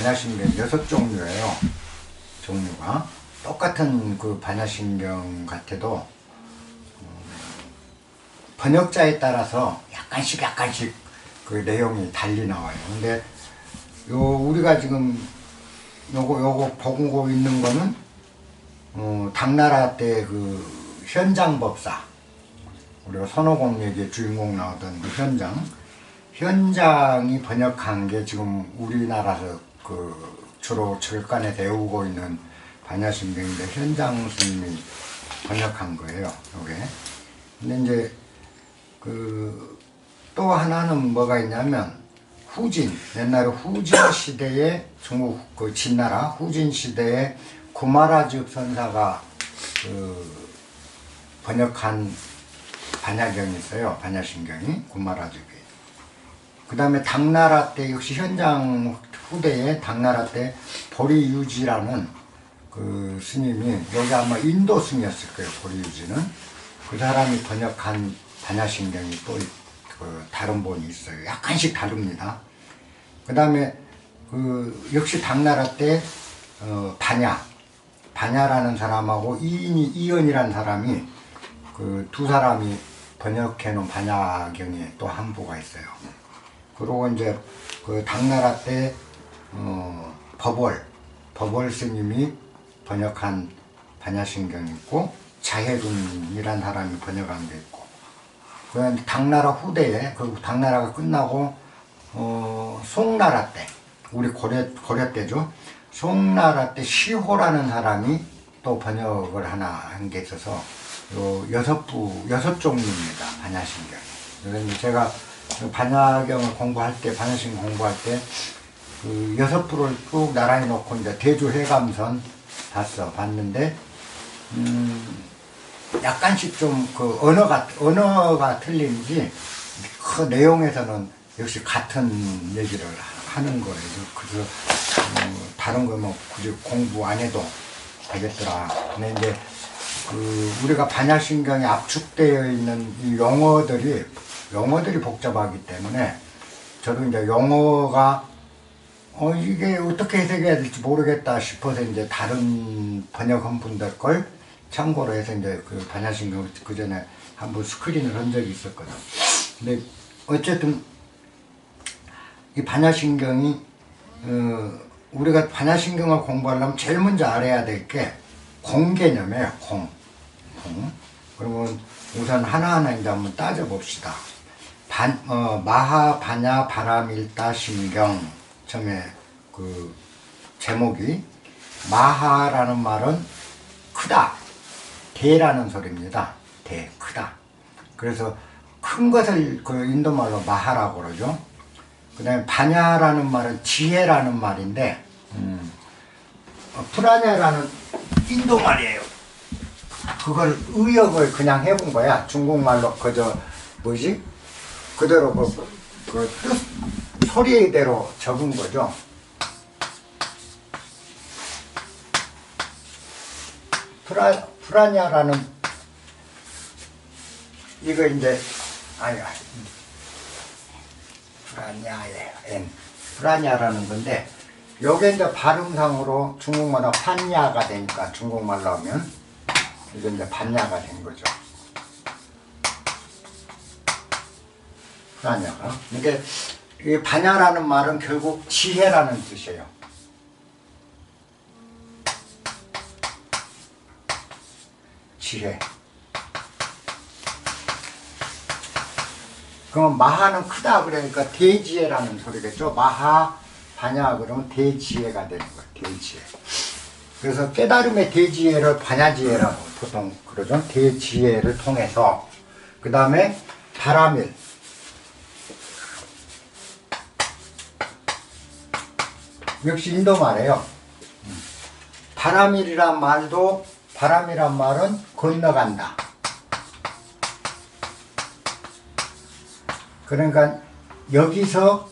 반야신경 6종류예요. 종류가 똑같은 그 반야신경 같아도 번역자에 따라서 약간씩 그 내용이 달리 나와요. 근데 우리가 지금 요거 보고 있는 거는 당나라 때 그 현장법사, 우리가 손오공 얘기의 주인공 나오던 그 현장이 번역한 게 지금 우리나라에서 그 주로 절간에 배우고 있는 반야신경인데 현장 스님이 번역한 거예요. 요게. 근데 이제 또 하나는 뭐가 있냐면 옛날에 후진 시대에 중국 그 진나라 후진 시대에 구마라즙 선사가 번역한 반야경이 있어요. 반야신경이 구마라즙이. 그 다음에 당나라 때 역시 현장 후대에 당나라 때 보리유지라는 그 스님이, 여기 아마 인도 스님이었을 거예요. 보리유지는 그 사람이 번역한 반야신경이 또 다른 본이 있어요. 약간씩 다릅니다. 그 다음에 역시 당나라 때 반야라는 사람하고 이연이라는 사람이 그 두 사람이 번역해 놓은 반야경에 또 한 부가 있어요. 그리고 이제 그 당나라 때 법월 스님이 번역한 반야신경이 있고 자해룬이라는 사람이 번역한 게 있고, 그 당나라 후대에 그 당나라가 끝나고 송나라 때, 우리 고려 때죠. 송나라 때 시호라는 사람이 또 번역을 한 게 있어서 여섯 종류입니다. 반야신경. 그래서 제가 반야경을 공부할 때, 반야신경 공부할 때 그 6부를 쭉 나란히 놓고 이제 대주해감선 봤는데 약간씩 좀 그 언어가 틀린지 그 내용에서는 역시 같은 얘기를 하는 거예요. 그래서 다른 거 뭐 굳이 공부 안 해도 되겠더라. 근데 이제 우리가 반야신경에 압축되어 있는 이 용어들이 복잡하기 때문에 저도 이제 용어가 이게 어떻게 해석해야 될지 모르겠다 싶어서 이제 다른 번역한 분들 걸 참고로 해서 이제 그 반야신경 그 전에 한번 스크린을 한 적이 있었거든. 근데 어쨌든 이 반야신경이 우리가 반야신경을 공부하려면 제일 먼저 알아야 될 게 공개념이에요. 공. 그러면 우선 하나하나 이제 한번 따져봅시다. 마하, 반야, 바라밀다, 신경. 처음에 그 제목이 마하라는 말은 크다. 대라는 소리입니다. 크다. 그래서 큰 것을 그 인도말로 마하라고 그러죠. 그 다음에 반야라는 말은 지혜라는 말인데, 프라냐라는 인도말이에요. 그걸 의역을 그냥 해본 거야. 중국말로 그대로 그 뜻, 소리대로 적은 거죠. 프라냐라는 이거 이제 프라냐예요. 프라냐라는 건데 요게 이제 발음상으로 중국말로 판야가 되니까 중국말로 하면 이게 이제 반야가 된 거죠. 프라냐가. 이게 이 반야라는 말은 결국 지혜라는 뜻이에요. 지혜. 그러면 마하는 크다 그러니까 대지혜라는 소리겠죠. 마하, 반야 그러면 대지혜가 되는 거예요. 대지혜. 그래서 깨달음의 대지혜를 반야지혜라고 보통 그러죠. 대지혜를 통해서. 그 다음에 바라밀. 역시 인도 말이에요. 바라밀이란 말은 건너간다. 그러니까 여기서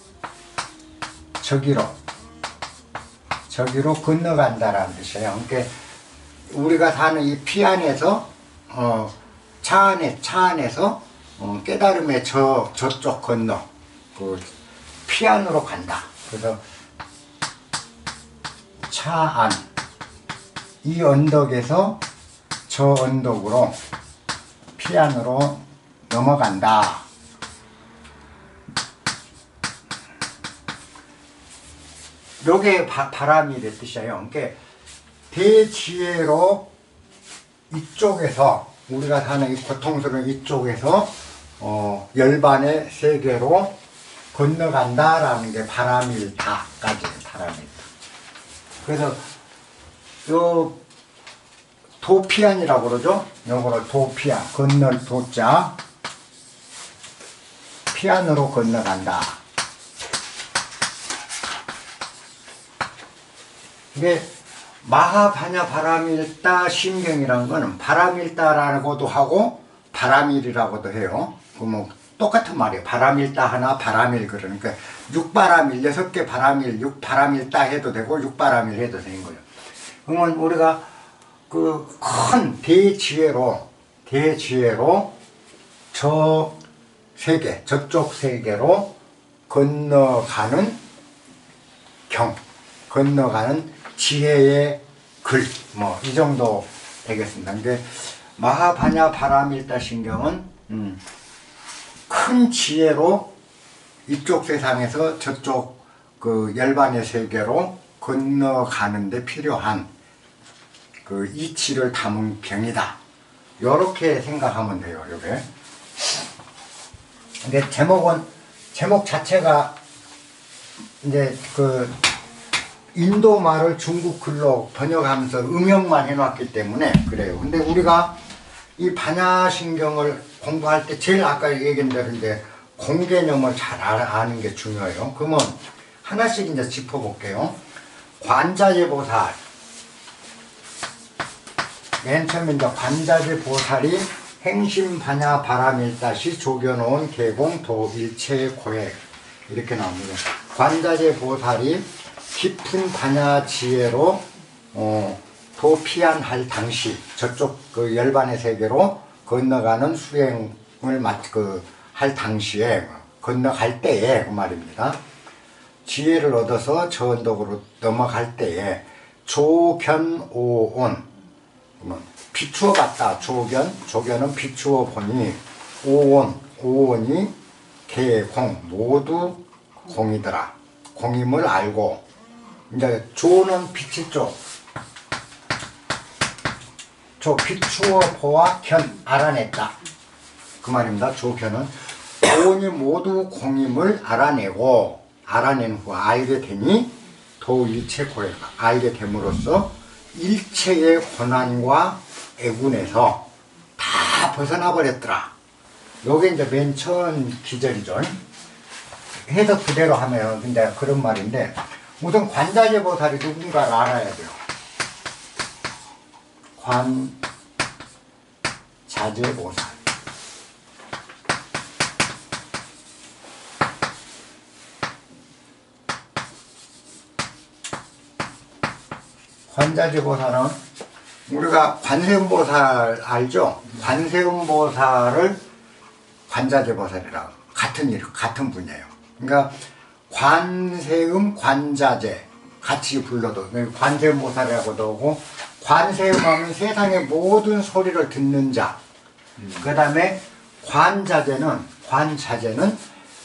저기로 건너간다라는 뜻이에요. 그러니까 우리가 사는 이 피 안에서 차 안에서 깨달음의 저쪽 건너 그 피 안으로 간다. 그래서 차안, 이 언덕에서 저 언덕으로 피안으로 넘어간다. 요게 바람이란 뜻이에요. 그러니까 대지혜로 이쪽에서, 우리가 사는 이 고통스러운 이쪽에서 열반의 세계로 건너간다라는 게 바람일다까지 바람일다. 그래서 요 도피안이라고 그러죠. 요거를 도피안, 건널 도자, 피안으로 건너간다. 이게 마하바냐 바람일다 신경이라는 거는 바람일다라고도 하고 바람일이라고도 해요. 그 뭐 똑같은 말이에요. 바람일다 하나 바람일, 그러니까 육바람일, 6개 바람일, 육바람일다 해도 되고 육바람일 해도 되는 거예요. 그러면 우리가 그 큰 대지혜로 저 세계, 저쪽 세계로 건너가는 건너가는 지혜의 글, 뭐 이 정도 되겠습니다. 근데 마하바냐 바람일다 신경은 큰 지혜로 이쪽 세상에서 저쪽 그 열반의 세계로 건너가는데 필요한 그 이치를 담은 병이다. 요렇게 생각하면 돼요. 요게. 근데 제목 자체가 이제 그 인도 말을 중국 글로 번역하면서 음역만 해놨기 때문에 그래요. 근데 우리가 이 반야신경을 공부할 때 제일 아까 얘기한 대로 이제 공개념을 잘 아는 게 중요해요. 그러면 하나씩 이제 짚어볼게요. 관자재 보살. 맨 처음에 이제 관자재 보살이 행심 반야 바람일다시 조겨놓은 계공 도일체 고액 이렇게 나옵니다. 관자재 보살이 깊은 반야 지혜로 도피안할 당시 저쪽 그 열반의 세계로 건너가는 수행을 할 당시에 건너갈 때에 그 말입니다. 지혜를 얻어서 저 언덕으로 넘어갈 때에 조견오온, 비추어 봤다. 조견은 비추어 보니, 오온이 개공 모두 공이더라. 공임을 알고, 이제 조는 빛이 조 비추어 보아 견 알아냈다. 그 말입니다. 조견은 오온이 모두 공임을 알아낸 후 알게 되니 도일체 고해가 알게 됨으로써 일체의 고난과 애군에서 다 벗어나 버렸더라. 요게 이제 맨 처음 기절이죠. 해석 그대로 하면 근데 그런 말인데, 우선 관자재 보살이 누군가를 알아야 돼요. 관자재 보살. 관자재 보살은 우리가 관세음보살 알죠? 관세음보살을 관자재 보살이라고 같은 분이에요. 그러니까 관세음, 관자재 같이 불러도 관세음보살이라고도 하고, 관세음하면 세상의 모든 소리를 듣는 자. 그 다음에 관자재는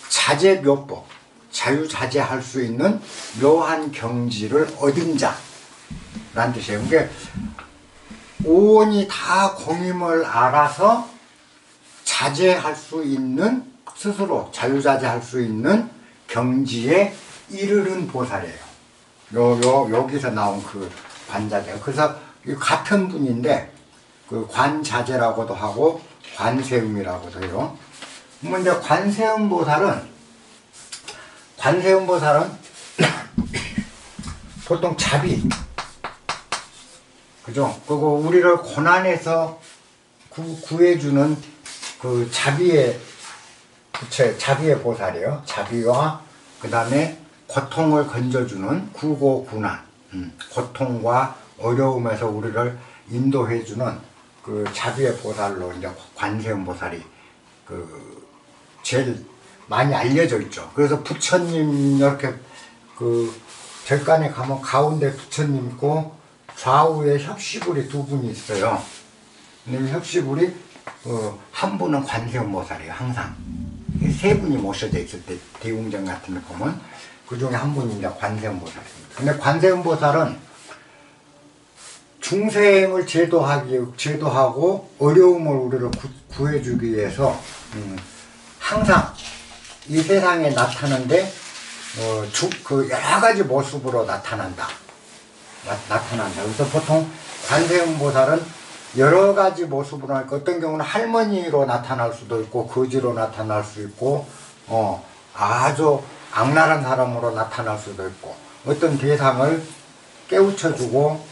자재묘법, 자유자재할 수 있는 묘한 경지를 얻은 자 라는 뜻이에요. 그러니까 오온이 다 공임을 알아서 자제할 수 있는, 스스로 자유자재할 수 있는 경지에 이르는 보살이에요. 여기서 나온 그 관자재. 그래서 같은 분인데 그 관자재라고도 하고 관세음이라고도 해요. 근데 관세음 보살은 보통 자비, 그죠? 그리고 우리를 고난에서 구해주는 그 자비의 보살이에요. 자비와 그 다음에 고통을 건져주는 구고구난, 고통과 어려움에서 우리를 인도해주는 그 자비의 보살로 이제 관세음 보살이 그 제일 많이 알려져 있죠. 그래서 부처님 이렇게 그 절간에 가면 가운데 부처님 있고 좌우에 협시불이 두 분이 있어요. 근데 협시불이 한 분은 관세음보살이에요. 항상 세 분이 모셔져 있을 때 대웅전 같은 데 보면 그 중에 한 분이 이제 관세음보살입니다. 근데 관세음보살은 중생을 제도하고 어려움을 우리를 구해주기 위해서 항상 이 세상에 나타나는데 그 여러 가지 모습으로 나타난다. 그래서 보통 관세음보살은 여러 가지 모습으로 하니까 어떤 경우는 할머니로 나타날 수도 있고 거지로 나타날 수 있고 아주 악랄한 사람으로 나타날 수도 있고 어떤 대상을 깨우쳐주고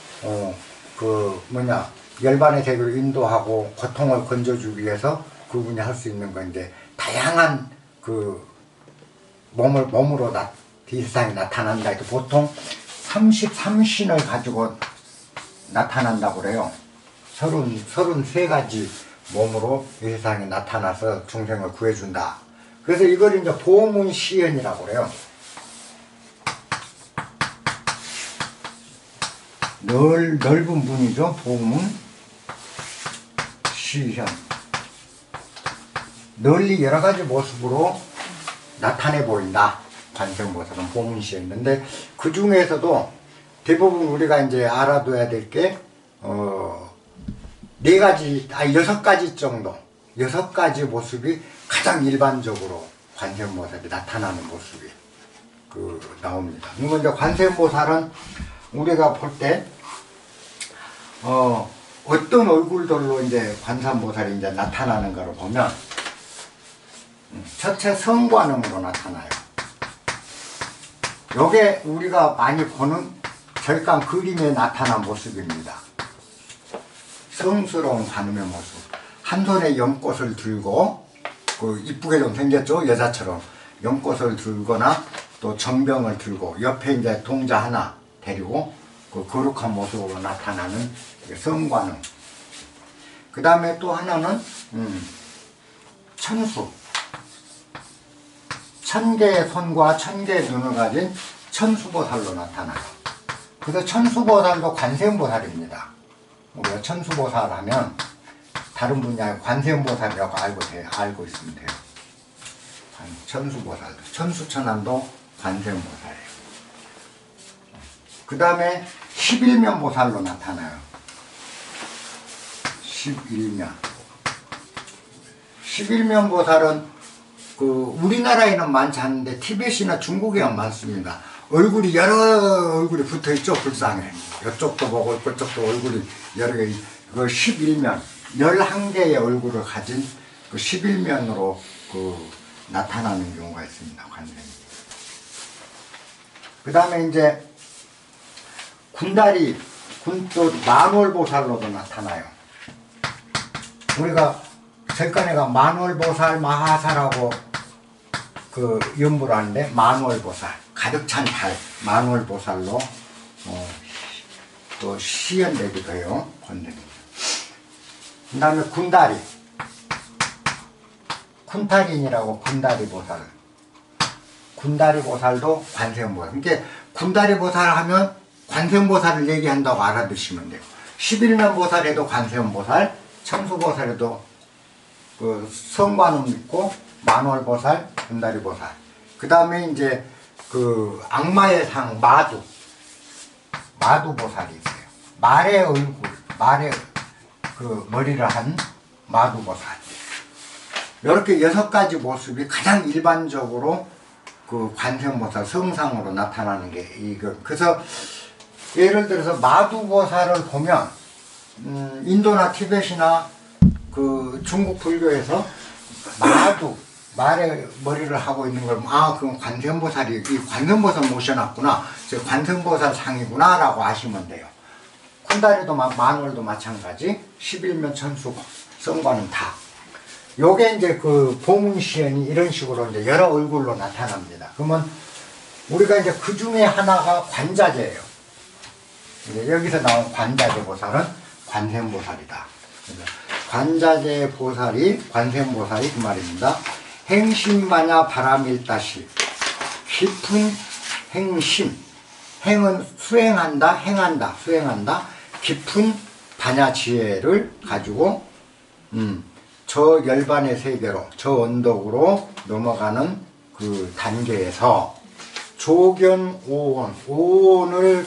열반의 세계를 인도하고 고통을 건져주기 위해서 그분이 할 수 있는 건데 다양한 몸으로 이 세상에 나타난다 해도 보통 33신을 가지고 나타난다고 그래요. 33가지 몸으로 이 세상에 나타나서 중생을 구해준다. 그래서 이걸 이제 보문시현이라고 그래요. 넓은 문이죠. 보문 시현. 널리 여러 가지 모습으로 나타내 보인다. 관세음보살은 보문시현인데 그 중에서도 대부분 우리가 이제 알아둬야 될 게 6가지 정도, 6가지 모습이 가장 일반적으로 관세음보살이 나타나는 모습이 나옵니다. 그리고 이제 관세음보살은 우리가 볼 때 어떤 얼굴들로 이제 관세음보살이 이제 나타나는가를 보면 첫째 성관음으로 나타나요. 요게 우리가 많이 보는 절간 그림에 나타난 모습입니다. 성스러운 관음의 모습. 한 손에 연꽃을 들고 이쁘게 좀 생겼죠. 여자처럼 연꽃을 들거나 또 정병을 들고 옆에 이제 동자 하나 데리고 거룩한 모습으로 나타나는 성관음. 그 다음에 또 하나는 천수. 1000개의 손과 1000개의 눈을 가진 천수보살로 나타나요. 그래서 천수보살도 관세음보살입니다. 우리가 천수보살 하면 다른 분이 아니고 관세음보살이라고 알고 있으면 돼요. 천수보살도, 천수천안도 관세음보살이에요. 그 다음에 11면보살로 나타나요. 11면보살은 우리나라에는 많지 않은데 티벳이나 중국에는 많습니다. 여러 얼굴이 붙어있죠. 불상에 이쪽도 보고 그쪽도 얼굴이 여러 개. 11면 11개의 얼굴을 가진 11면으로 나타나는 경우가 있습니다. 관세음이. 그 다음에 이제 군다리 또 만월보살로도 나타나요. 우리가 절간에가 만월보살, 마하살하고 연부를 하는데 만월보살, 가득 찬 달, 만월보살로 또 시연되기도 해요. 그 다음에 군다리, 쿤타린이라고 군다리보살, 군다리보살도 관세음보살. 그러니까 군다리보살 하면 관세음보살을 얘기한다고 알아두시면 돼요. 11면보살에도 관세음보살, 천수보살에도 성관음 있고 만월보살, 군다리보살. 그 다음에 이제 악마의 상 마두보살이 있어요. 말의 얼굴, 말의 머리를 한 마두보살. 이렇게 6가지 모습이 가장 일반적으로 관세음보살 성상으로 나타나는 게 그래서 예를 들어서 마두보살을 보면 인도나 티벳이나 중국 불교에서 말의 머리를 하고 있는 걸 그럼 관세음보살이 이 관세음보살 모셔놨구나, 저 관세음보살 상이구나 라고 아시면 돼요. 쿤다리도 만월도 마찬가지, 11면 천수 성관은 다. 요게 이제 보문시현이 이런 식으로 이제 여러 얼굴로 나타납니다. 그러면 우리가 이제 그 중에 하나가 관자재예요. 이제 여기서 나온 관자재 보살은 관세음보살이다. 관자재 보살이 관세음보살이 그 말입니다. 행심마냐 바람일다시 깊은 행심, 행은 수행한다, 행한다, 수행한다. 깊은 반야 지혜를 가지고 저 열반의 세계로, 저 언덕으로 넘어가는 그 단계에서 조견 오온, 오온을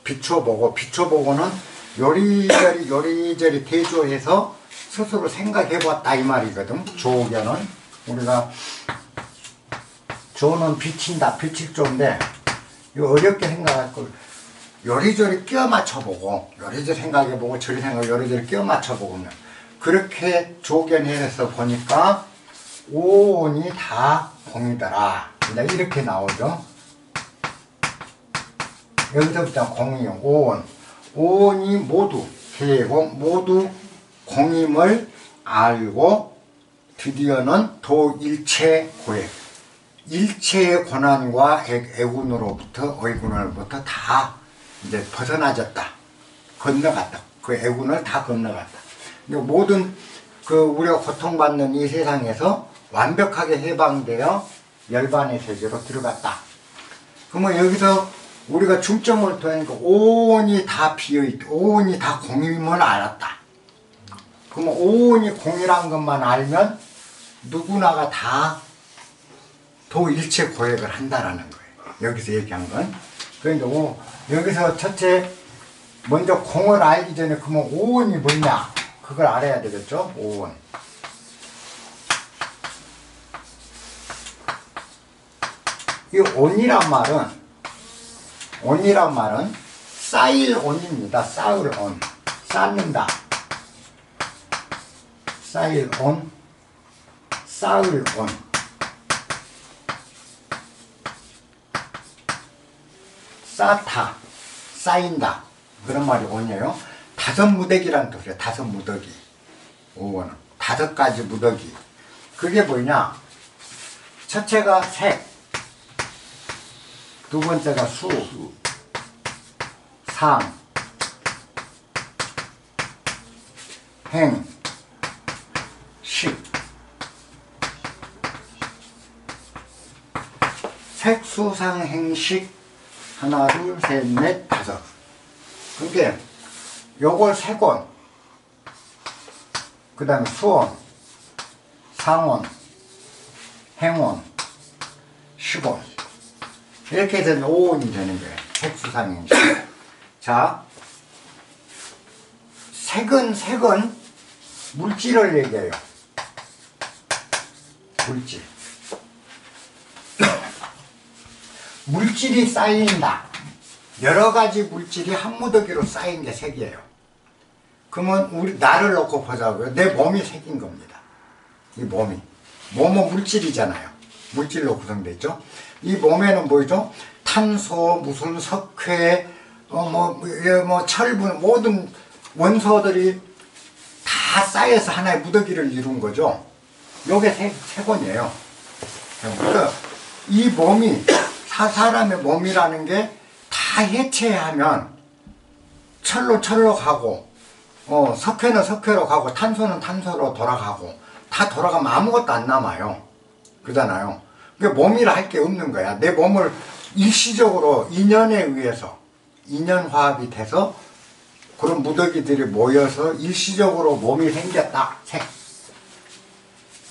비춰보고는 요리저리 대조해서 스스로 생각해봤다 이 말이거든. 조견은 우리가 조는 비친다, 비칠 조인데 이거 어렵게 생각할 걸 요리저리 끼워 맞춰보고, 요리저리 생각해보고 저리 생각 요리저리 끼워 맞춰보면 그렇게 조견해서 보니까 오온이 다 공이더라. 이렇게 나오죠. 여기서부터 공이요. 오온. 오온이 모두 세공 모두 공임을 알고 드디어는 도일체 고액. 일체의 고난과 애군으로부터 다 이제 벗어나졌다. 건너갔다. 그 애군을 다 건너갔다. 모든 그 우리가 고통받는 이 세상에서 완벽하게 해방되어 열반의 세계로 들어갔다. 그러면 여기서 우리가 중점을 둬니까 오온이 다 비어있다. 오온이 다 공임을 알았다. 그러면 오온이 공이란 것만 알면 누구나가 다 도일체 고액을 한다라는 거예요. 여기서 얘기한 건. 그러니까 여기서 첫째 먼저 공을 알기 전에 그러면 오온이 뭐냐? 그걸 알아야 되겠죠? 오온. 이 온이란 말은 쌓일 온입니다. 쌓을 온. 쌓는다. 쌓일 온. 쌓을 온. 쌓다. 쌓인다. 그런 말이 온이에요. 다섯 무더기란 뜻이에요. 다섯 무더기. 오원은. 다섯 가지 무더기. 그게 뭐냐? 첫째가 색. 두 번째가 수. 상. 행. 식. 색, 수, 상, 행, 식. 하나, 둘, 셋, 넷, 다섯. 그게 요걸 색온, 그 다음에 수온, 상온, 행온, 식온. 이렇게 해서 오온이 되는 거예요. 색, 수, 상, 행, 식. 자, 색은 물질을 얘기해요. 물질. 물질이 쌓인다. 여러 가지 물질이 한 무더기로 쌓인 게 색이에요. 그러면 우리 나를 놓고 보자고요. 내 몸이 색인 겁니다. 이 몸이. 몸은 물질이잖아요. 물질로 구성되어 있죠. 이 몸에는 뭐죠? 탄소, 무슨 석회, 철분, 모든 원소들이 다 쌓여서 하나의 무더기를 이룬 거죠. 요게 색원이에요. 그러니까 이 몸이 사람의 몸이라는 게 다 해체하면 철로 가고 석회는 석회로 가고 탄소는 탄소로 돌아가고 다 돌아가면 아무것도 안 남아요. 그러잖아요. 그러니까 몸이라 할 게 없는 거야. 내 몸을 일시적으로 인연에 의해서 인연화합이 돼서 그런 무더기들이 모여서 일시적으로 몸이 생겼다. 색.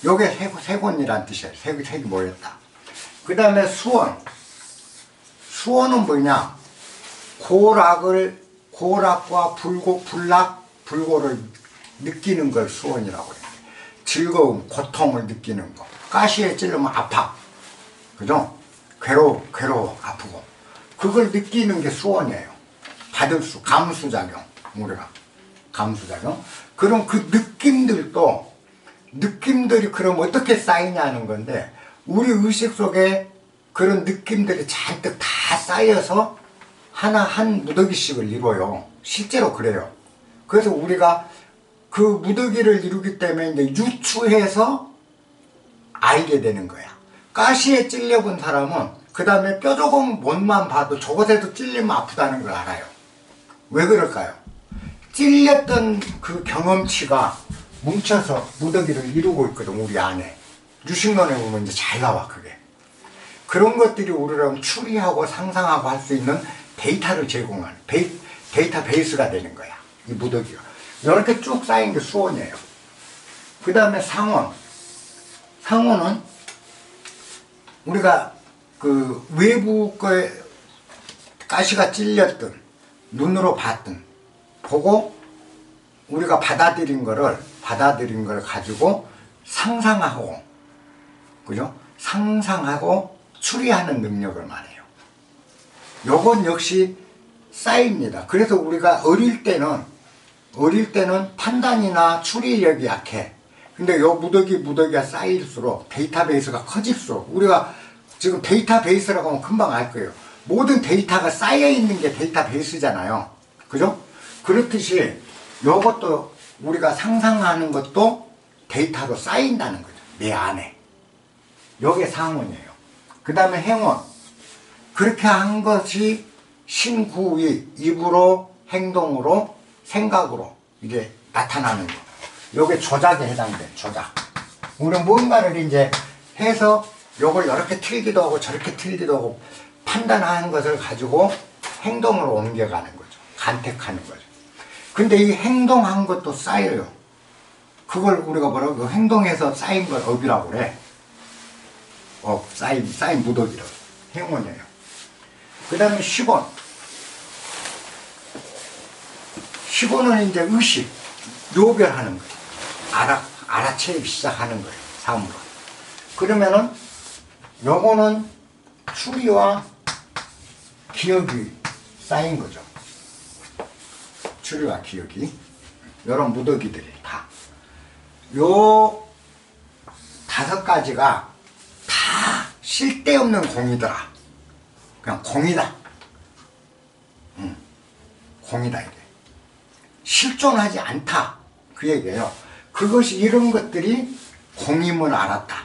요게 색원이란 뜻이에요. 색이 모였다. 그 다음에 수원. 수원은 뭐냐? 고락과 불고를 느끼는 걸 수원이라고 해요. 즐거움, 고통을 느끼는 거. 가시에 찔르면 아파. 그죠? 괴로워, 아프고. 그걸 느끼는 게 수원이에요. 받을 수, 감수작용. 우리가. 감수작용. 그럼 그 느낌들이 그럼 어떻게 쌓이냐는 건데, 우리 의식 속에 그런 느낌들이 잔뜩 다 쌓여서 한 무더기씩을 이뤄요. 실제로 그래요. 그래서 우리가 그 무더기를 이루기 때문에 이제 유추해서 알게 되는 거야. 가시에 찔려본 사람은 그 다음에 뾰조금 못만 봐도 저것에도 찔리면 아프다는 걸 알아요. 왜 그럴까요? 찔렸던 그 경험치가 뭉쳐서 무더기를 이루고 있거든, 우리 안에. 유식론에 보면 이제 잘 나와, 그게. 그런 것들이 우리랑 추리하고 상상하고 할 수 있는 데이터를 제공하는 데이터베이스가 되는 거야. 이 무더기가. 이렇게 쭉 쌓인 게 수온이에요. 그 다음에 상온. 상온은 우리가 그 외부 거에 가시가 찔렸든 눈으로 봤든 보고 우리가 받아들인 걸 가지고 상상하고, 그죠? 상상하고 추리하는 능력을 말해요. 요건 역시 쌓입니다. 그래서 우리가 어릴 때는 판단이나 추리력이 약해. 근데 요 무더기가 쌓일수록, 데이터베이스가 커질수록, 우리가 지금 데이터베이스라고 하면 금방 알 거예요. 모든 데이터가 쌓여있는 게 데이터베이스잖아요. 그죠? 그렇듯이 요것도 우리가 상상하는 것도 데이터로 쌓인다는 거죠. 내 안에. 요게 상온이에요. 그 다음에 행온. 그렇게 한 것이 신구의 입으로, 행동으로, 생각으로 이게 나타나는 거. 요게 조작에 해당돼. 조작. 우리는 뭔가를 이제 해서 요걸 이렇게 틀기도 하고 저렇게 틀기도 하고 판단하는 것을 가지고 행동으로 옮겨가는 거죠. 간택하는 거죠. 근데 이 행동한 것도 쌓여요. 그걸 우리가 뭐라고, 행동해서 쌓인 걸 업이라고 그래. 쌓인 무더기라고. 행운이에요. 그 다음에 시곤. 시곤은 이제 의식, 묘별하는 거예요. 알아채기 시작하는 거예요. 삶으로. 그러면은 요거는 추리와 기억이 쌓인 거죠. 추리와 기억이. 요런 무더기들이 다. 요 5가지가 다 쓸데없는 공이더라. 그냥 공이다. 공이다 이게. 실존하지 않다. 그 얘기예요. 그것이, 이런 것들이 공임을 알았다.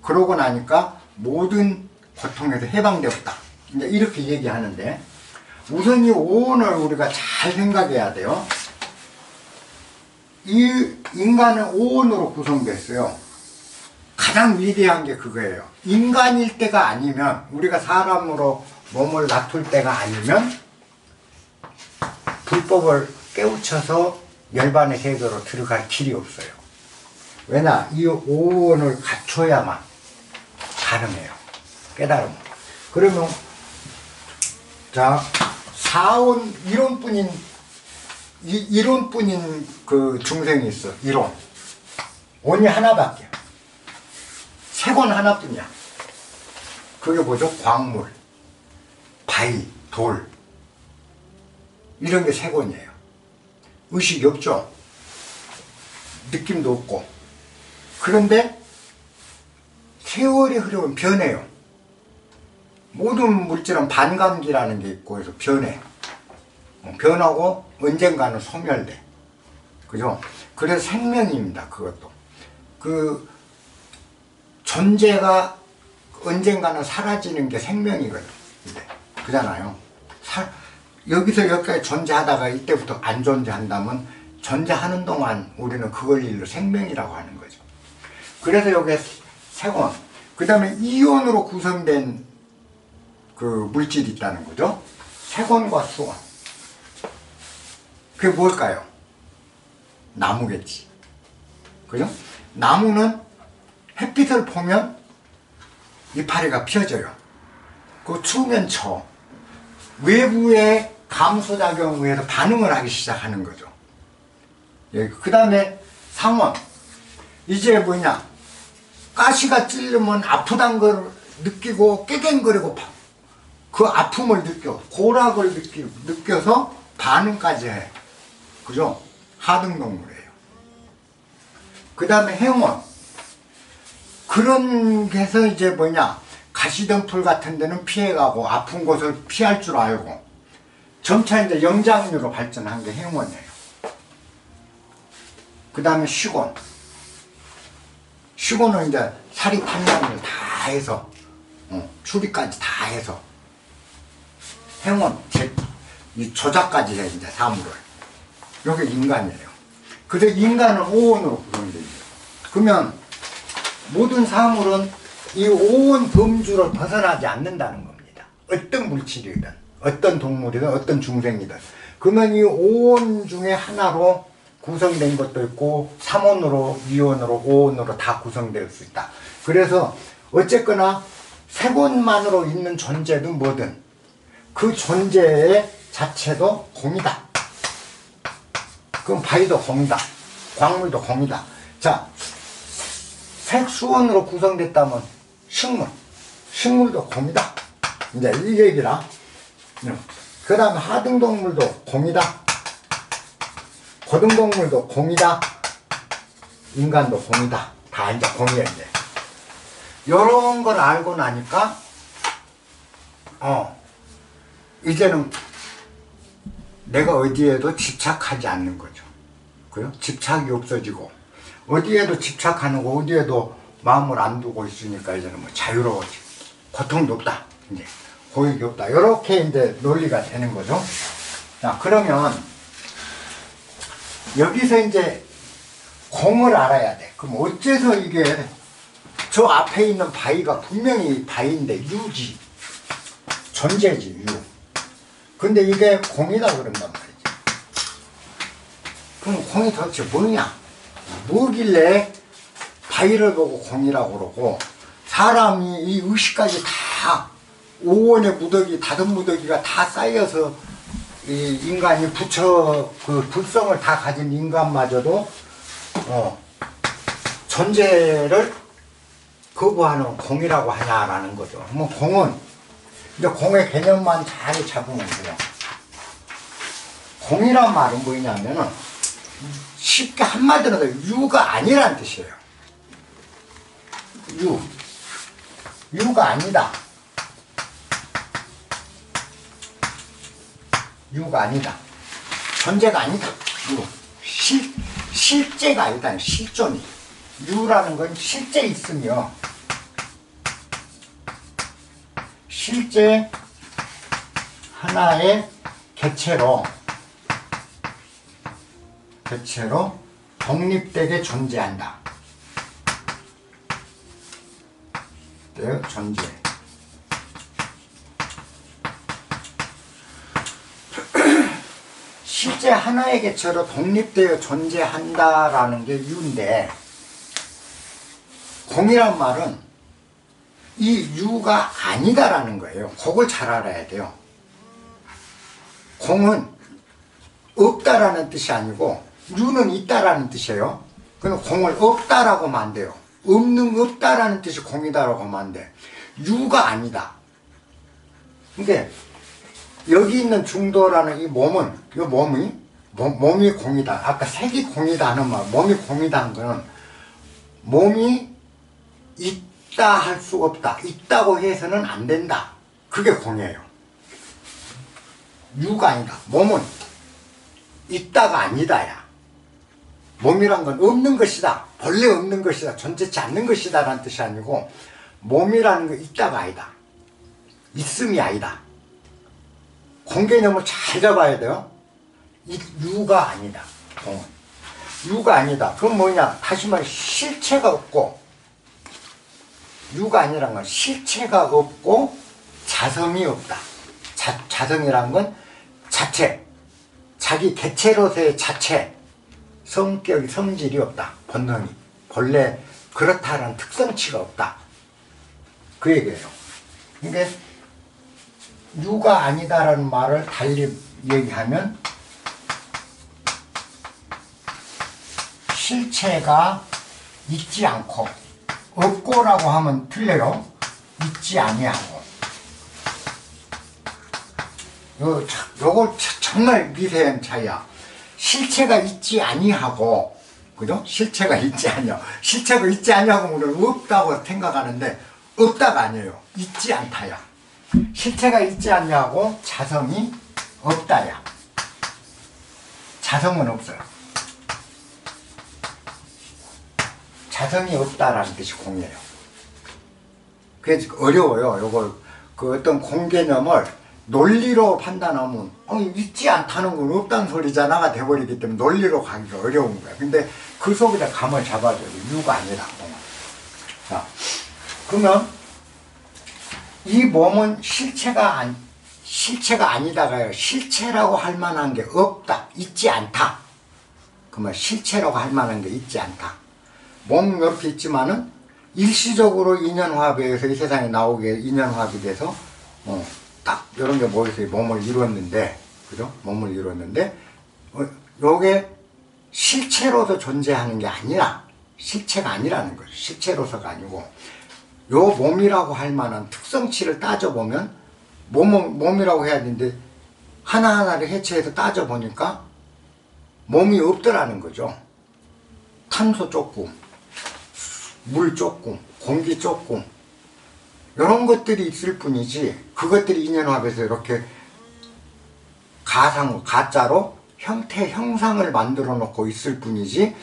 그러고 나니까 모든 고통에서 해방되었다. 이제 이렇게 얘기하는데, 우선 이 오온을 우리가 잘 생각해야 돼요. 이 인간은 오온으로 구성됐어요. 가장 위대한 게 그거예요. 인간일 때가 아니면, 우리가 사람으로 몸을 놔둘 때가 아니면 불법을 깨우쳐서 열반의 세계로 들어갈 길이 없어요. 왜냐? 이 오온을 갖춰야만 가능해요. 깨달음. 그러면 자, 사온 이론뿐인 그 중생이 있어. 이론. 온이 하나밖에. 색온 하나뿐이야. 그게 뭐죠? 광물, 바위, 돌. 이런 게 색온이에요. 의식이 없죠. 느낌도 없고. 그런데 세월이 흐르면 변해요. 모든 물질은 반감기라는 게 있고 해서 변해. 변하고 언젠가는 소멸돼. 그죠? 그래서 생명입니다. 그것도. 그 존재가 언젠가는 사라지는 게 생명이거든. 그잖아요. 여기서 여기까지 존재하다가 이때부터 안 존재한다면 존재하는 동안 우리는 그걸 일로 생명이라고 하는 거죠. 그래서 여기에 색온, 그 다음에 이온으로 구성된 그 물질이 있다는 거죠. 색온과 수온. 그게 뭘까요? 나무겠지. 그죠? 나무는 햇빛을 보면 이파리가 펴져요. 그 추우면 쳐. 외부의 감소작용에 의해서 반응을 하기 시작하는 거죠. 그 다음에 상온. 이제 뭐냐, 가시가 찔르면 아프단 걸 느끼고 깨갱거리고 그 아픔을 느껴, 고락을 느껴서 반응까지 해. 그죠? 하등동물이에요. 그 다음에 행온. 그런 게 해서 이제 뭐냐, 가시덤불 같은 데는 피해가고 아픈 곳을 피할 줄 알고 점차 이제 영장류로 발전한 게 행원이에요. 그 다음에 시곤. 시곤은 이제 사리 판단을 다 해서 추리까지 다 해서 행원, 이 조작까지 해 이제 사물을. 이게 인간이에요. 그래서 인간은 오온으로 구성되어 있어요. 그러면 모든 사물은 이 오온 범주를 벗어나지 않는다는 겁니다. 어떤 물질이든 어떤 동물이든 어떤 중생이든. 그러면 이 오온 중에 하나로 구성된 것도 있고 3온으로, 2온으로, 5온으로 다 구성될 수 있다. 그래서 어쨌거나 색온만으로 있는 존재든 뭐든 그 존재의 자체도 공이다. 그럼 바위도 공이다. 광물도 공이다. 자, 색수온으로 구성됐다면 식물도 공이다. 이제 이 얘기라. 그 다음에 하등동물도 공이다. 고등동물도 공이다. 인간도 공이다. 다 이제 공이야, 이제. 요런 걸 알고 나니까, 이제는 내가 어디에도 집착하지 않는 거죠. 그요? 집착이 없어지고, 어디에도 집착하는 거, 어디에도 마음을 안 두고 있으니까 이제는 뭐 자유로워지고, 고통도 없다. 이제, 고역이 없다. 요렇게 이제 논리가 되는 거죠. 자, 그러면, 여기서 이제 공을 알아야 돼. 그럼 어째서 이게 저 앞에 있는 바위가 분명히 바위인데 유지. 존재지, 유. 근데 이게 공이다 그런단 말이지. 그럼 공이 도대체 뭐냐? 뭐길래 바위를 보고 공이라고 그러고 사람이 이 의식까지 다 오온의 무더기, 다른 무더기가 다 쌓여서 이 인간이 그 불성을 다 가진 인간마저도 존재를 거부하는 공이라고 하냐라는 거죠. 뭐 공은 이제 공의 개념만 잘 잡으면 돼요. 공이란 말은 뭐냐면은 쉽게 한마디로 유가 아니란 뜻이에요. 유가 아니다. 유가 아니다. 존재가 아니다. 실제가 아니다. 실존이. 유라는 건 실제 있으며 실제 하나의 개체로 독립되게 존재한다. 존재. 실제 하나의 개체로 독립되어 존재한다라는 게 유인데, 공이란 말은 이 유가 아니다라는 거예요. 그걸 잘 알아야 돼요. 공은 없다라는 뜻이 아니고 유는 있다라는 뜻이에요. 그럼 공을 없다라고 하면 안 돼요. 없다라는 뜻이 공이다라고 하면 안 돼. 유가 아니다. 근데 여기 있는 중도라는 이 몸은, 이 몸이 공이다. 아까 색이 공이다 하는 말, 몸이 공이다 하는 거는 몸이 있다 할 수가 없다. 있다고 해서는 안 된다. 그게 공이에요. 유가 아니다. 몸은 있다가 아니다야. 몸이란 건 없는 것이다. 본래 없는 것이다. 존재치 않는 것이다 라는 뜻이 아니고 몸이라는 건 있다가 아니다. 있음이 아니다. 공개념을 잘 잡아야 돼요. 유가 아니다. 공은. 유가 아니다. 그건 뭐냐? 다시 말해 실체가 없고, 유가 아니란 건 실체가 없고 자성이 없다. 자성이란 건 자체, 자기 개체로서의 자체, 성격이, 성질이 없다. 본능이. 본래 그렇다는 특성치가 없다. 그 얘기예요. 그러니까 유가 아니다라는 말을 달리 얘기하면 실체가 있지 않고, 없고라고 하면 틀려요. 있지 아니하고. 요거 정말 미세한 차이야. 실체가 있지 아니하고, 그죠? 실체가 있지 아니하고. 실체가 있지 아니하고 우리는 없다고 생각하는데 없다가 아니에요. 있지 않다야. 실체가 있지 않냐고 자성이 없다야. 자성은 없어요. 자성이 없다라는 뜻이 공이에요. 그래서 어려워요. 요걸 그 어떤 공개념을 논리로 판단하면 있지 않다는 건 없다는 소리잖아가 돼버리기 때문에 논리로 가기가 어려운 거야. 근데 그 속에다 감을 잡아줘요. 유가 아니라. 자, 그러면 이 몸은 실체가 아니다가요. 실체라고 할 만한 게 없다. 있지 않다. 그러면 실체라고 할 만한 게 있지 않다. 몸은 이렇게 있지만은 일시적으로 인연화합에 의해서 이 세상에 나오게 인연화합이 돼서 딱 이런 게 모여서 몸을 이뤘는데, 그죠? 몸을 이뤘는데 요게 실체로서 존재하는 게 아니라, 실체가 아니라는 거죠. 실체로서가 아니고, 요 몸이라고 할 만한 특성치를 따져보면, 몸이라고 해야 되는데, 하나하나를 해체해서 따져보니까, 몸이 없더라는 거죠. 탄소 조금, 물 조금, 공기 조금, 이런 것들이 있을 뿐이지, 그것들이 인연화해서 이렇게 가짜로 형상을 만들어 놓고 있을 뿐이지,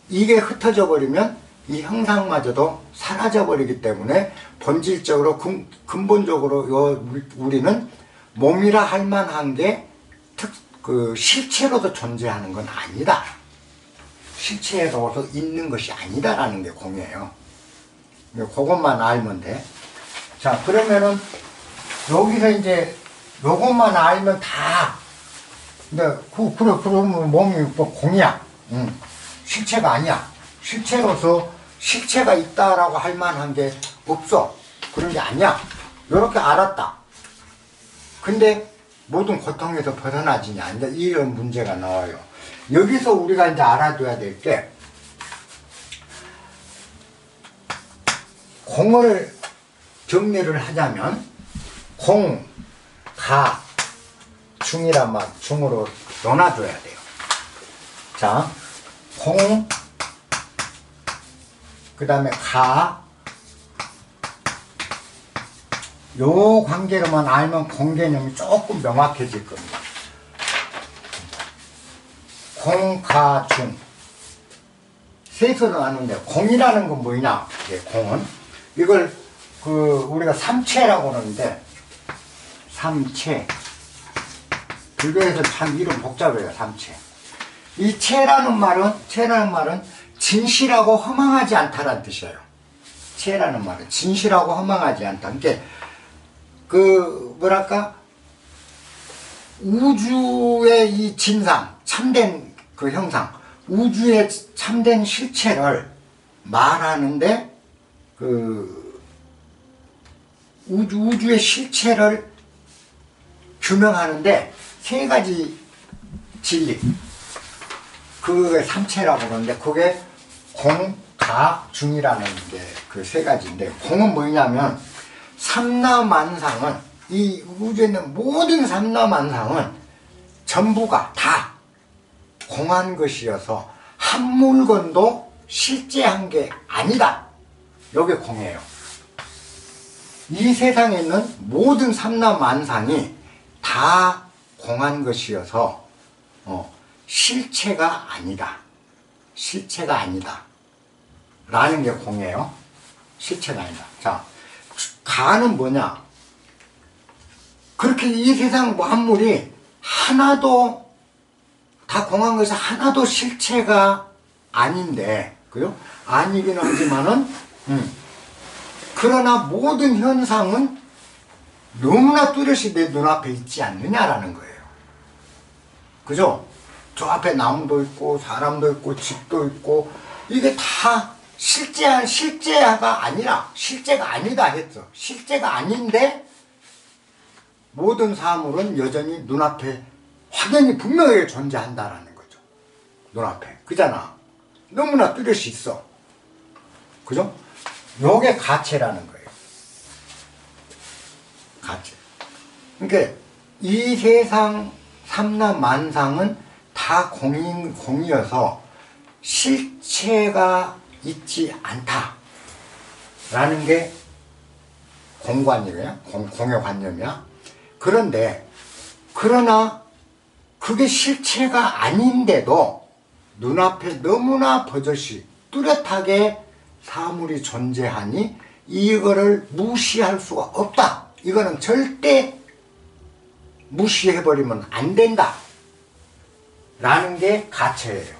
이게 흩어져 버리면 이 형상마저도 사라져 버리기 때문에 본질적으로 근본적으로 우리는 몸이라 할 만한 게 실체로도 존재하는 건 아니다. 실체로서 있는 것이 아니다라는 게 공이에요. 그것만 알면 돼. 자, 그러면은 여기서 이제 요것만 알면 다, 근데 그러면 몸이 뭐 공이야. 실체가 아니야. 실체로서 실체가 있다라고 할 만한 게 없어. 그런 게 아니야. 요렇게 알았다. 근데 모든 고통에서 벗어나지냐. 이제 이런 문제가 나와요. 여기서 우리가 이제 알아둬야 될 게, 공을 정리를 하자면, 공, 가, 중이란 말, 중으로 나눠줘야 돼요. 자, 공, 그 다음에 가, 요 관계로만 알면 공 개념이 조금 명확해질 겁니다. 공, 가, 중. 셋으로 나누는데, 공이라는 건 뭐냐? 공은. 이걸, 우리가 삼체라고 그러는데, 삼체. 불교에서 참 이름 복잡해요, 삼체. 이 체라는 말은 진실하고 허망하지 않다라는 뜻이에요. 체라는 말은 진실하고 허망하지 않다. 그러니까, 우주의 이 진상, 참된 그 형상, 우주의 참된 실체를 말하는데, 우주의 실체를 규명하는데, 세 가지 진리. 그게 삼체라고 그러는데, 그게 공, 가, 중이라는 게 그 세 가지인데, 공은 뭐냐면, 삼라만상은, 이 우주에 있는 모든 삼라만상은 전부가 다 공한 것이어서 한 물건도 실제한 게 아니다. 이게 공이에요. 이 세상에 있는 모든 삼라만상이 다 공한 것이어서 실체가 아니다. 실체가 아니다. 라는 게 공이에요. 실체가 아니다. 자, 가는 뭐냐? 그렇게 이 세상 만물이 하나도 다 공한 것이 하나도 실체가 아닌데, 그죠? 아니긴 하지만은, 그러나 모든 현상은 너무나 뚜렷이 내 눈앞에 있지 않느냐라는 거예요. 그죠? 저 앞에 나무도 있고, 사람도 있고, 집도 있고, 이게 다 실제가 아니라, 실제가 아니다 했어. 실제가 아닌데, 모든 사물은 여전히 눈앞에 확연히 분명하게 존재한다라는 거죠. 눈앞에. 그잖아. 너무나 뚜렷이 있어. 그죠? 요게 가체라는 거예요. 가체. 그러니까 이 세상 삼라만상은 다 공이어서 실체가 있지 않다. 라는 게 공관념이야. 공의 관념이야. 그러나 그게 실체가 아닌데도 눈앞에 너무나 버젓이 뚜렷하게 사물이 존재하니 이거를 무시할 수가 없다. 이거는 절대 무시해버리면 안 된다. 라는 게 가체예요.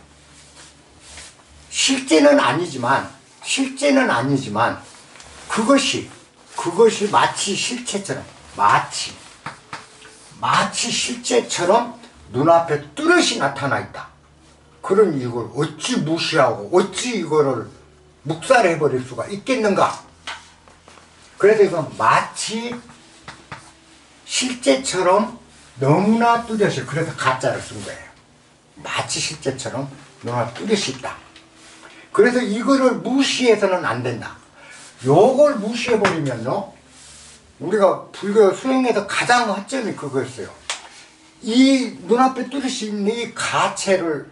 실제는 아니지만 그것이 마치 실체처럼, 마치 실제처럼 눈앞에 뚜렷이 나타나 있다. 그럼 이걸 어찌 무시하고 어찌 이거를 묵살해버릴 수가 있겠는가? 그래서 이건 마치 실제처럼 너무나 뚜렷이, 그래서 가짜를 쓴 거예요. 마치 실제처럼 너무나 뚜렷이 있다. 그래서 이거를 무시해서는 안 된다. 요걸 무시해버리면요, 우리가 불교 수행에서 가장 허점이 그거였어요. 이 눈앞에 뚜렷이 있는 이 가체를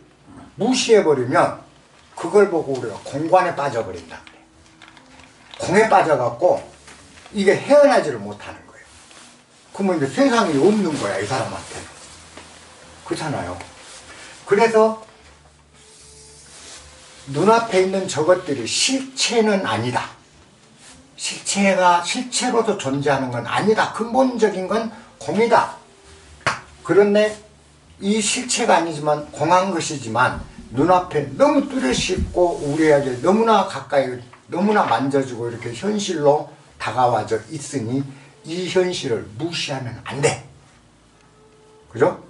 무시해버리면 그걸 보고 우리가 공관에 빠져버린다. 공에 빠져갖고 이게 헤어나지를 못하는 거예요. 그러면 이제 세상이 없는 거야, 이 사람한테는. 그렇잖아요. 그래서 눈앞에 있는 저것들이 실체는 아니다. 실체가 실체로서 존재하는 건 아니다. 근본적인 건 공이다. 그런데 이 실체가 아니지만 공한 것이지만 눈앞에 너무 뚜렷이 있고 우리에게 너무나 가까이, 너무나 만져지고 이렇게 현실로 다가와져 있으니 이 현실을 무시하면 안 돼. 그죠?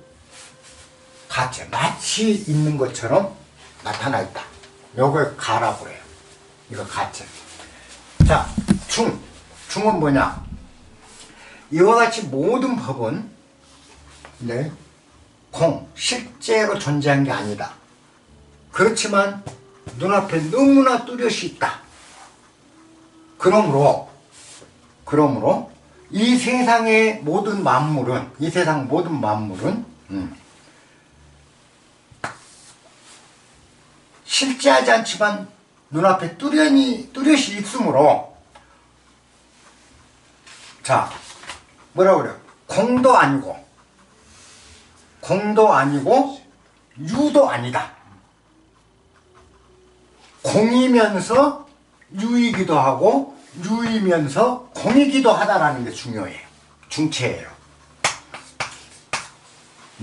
가체, 마치 있는 것처럼 나타나 있다. 요걸 가라고 해요. 이거 가체. 자, 중은 뭐냐? 이와 같이 모든 법은 실제로 존재한 게 아니다. 그렇지만 눈앞에 너무나 뚜렷이 있다. 그러므로 이 세상의 모든 만물은, 실제하지 않지만 눈앞에 뚜렷이 있으므로, 자, 뭐라 그래요? 공도 아니고 유도 아니다. 공이면서 유이기도 하고 유이면서 공이기도 하다라는 게 중요해요. 중체예요.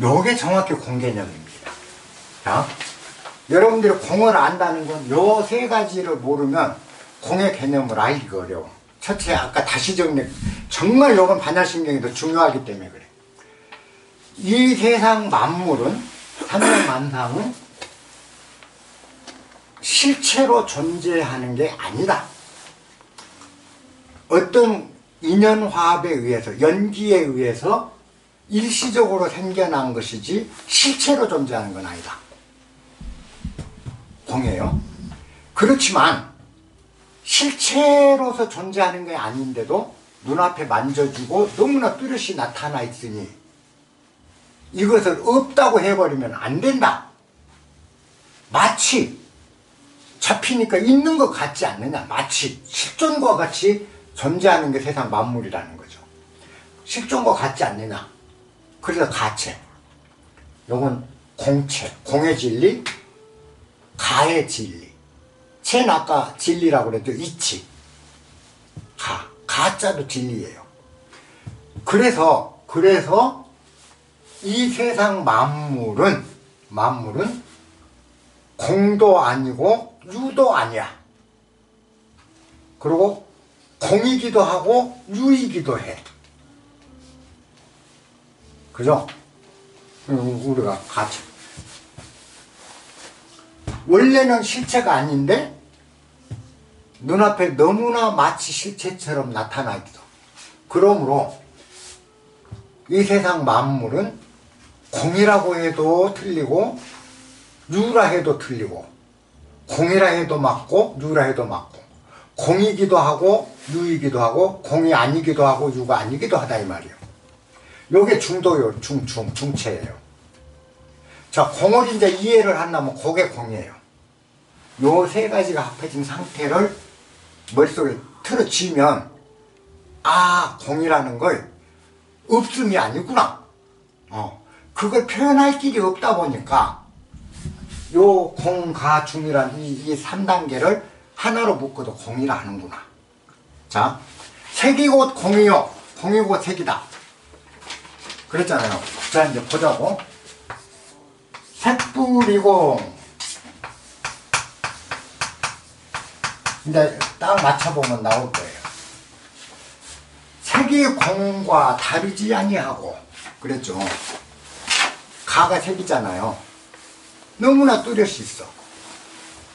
요게 정확히 공개념입니다. 자, 여러분들이 공을 안다는 건 요 세 가지를 모르면 공의 개념을 알기가 어려워. 첫째, 아까 다시 정말 요건 반야신경이 더 중요하기 때문에 그래. 이 세상 만물은, 삼명만상은 실체로 존재하는 게 아니다. 어떤 인연화합에 의해서, 연기에 의해서 일시적으로 생겨난 것이지 실체로 존재하는 건 아니다. 공이에요. 그렇지만 실체로서 존재하는 게 아닌데도 눈앞에 만져주고 너무나 뚜렷이 나타나 있으니 이것을 없다고 해버리면 안 된다. 마치 잡히니까 있는 것 같지 않느냐. 마치 실존과 같이 존재하는 게 세상 만물이라는 거죠. 실존과 같지 않느냐. 그래서 가체. 요건 공체, 공의 진리, 가의 진리. 체는 아까 진리라고 그랬죠. 이치. 가짜도 진리예요. 그래서 이 세상 만물은 공도 아니고 유도 아니야. 그리고 공이기도 하고 유이기도 해. 그죠? 우리가 가짜. 원래는 실체가 아닌데 눈앞에 너무나 마치 실체처럼 나타나 있어. 그러므로 이 세상 만물은 공이라고 해도 틀리고 유라 해도 틀리고, 공이라 해도 맞고 유라 해도 맞고, 공이기도 하고 유이기도 하고 공이 아니기도 하고 유가 아니기도 하다 이 말이에요. 요게 중도요. 중체예요. 자, 공을 이제 이해를 한다면 그게 공이에요. 요 세 가지가 합해진 상태를 머릿속에 틀어지면, 아, 공이라는 걸 없음이 아니구나. 그걸 표현할 길이 없다 보니까 요 공, 가, 중이란 이 3단계를 하나로 묶어도 공이라 하는구나. 자, 색이 곧 공이요. 공이 곧 색이다. 그랬잖아요. 자, 이제 보자고. 색불이고, 이제 딱 맞춰보면 나올 거예요. 색이 공과 다르지 아니하고 그랬죠. 가가 색이잖아요. 너무나 뚜렷이 있어.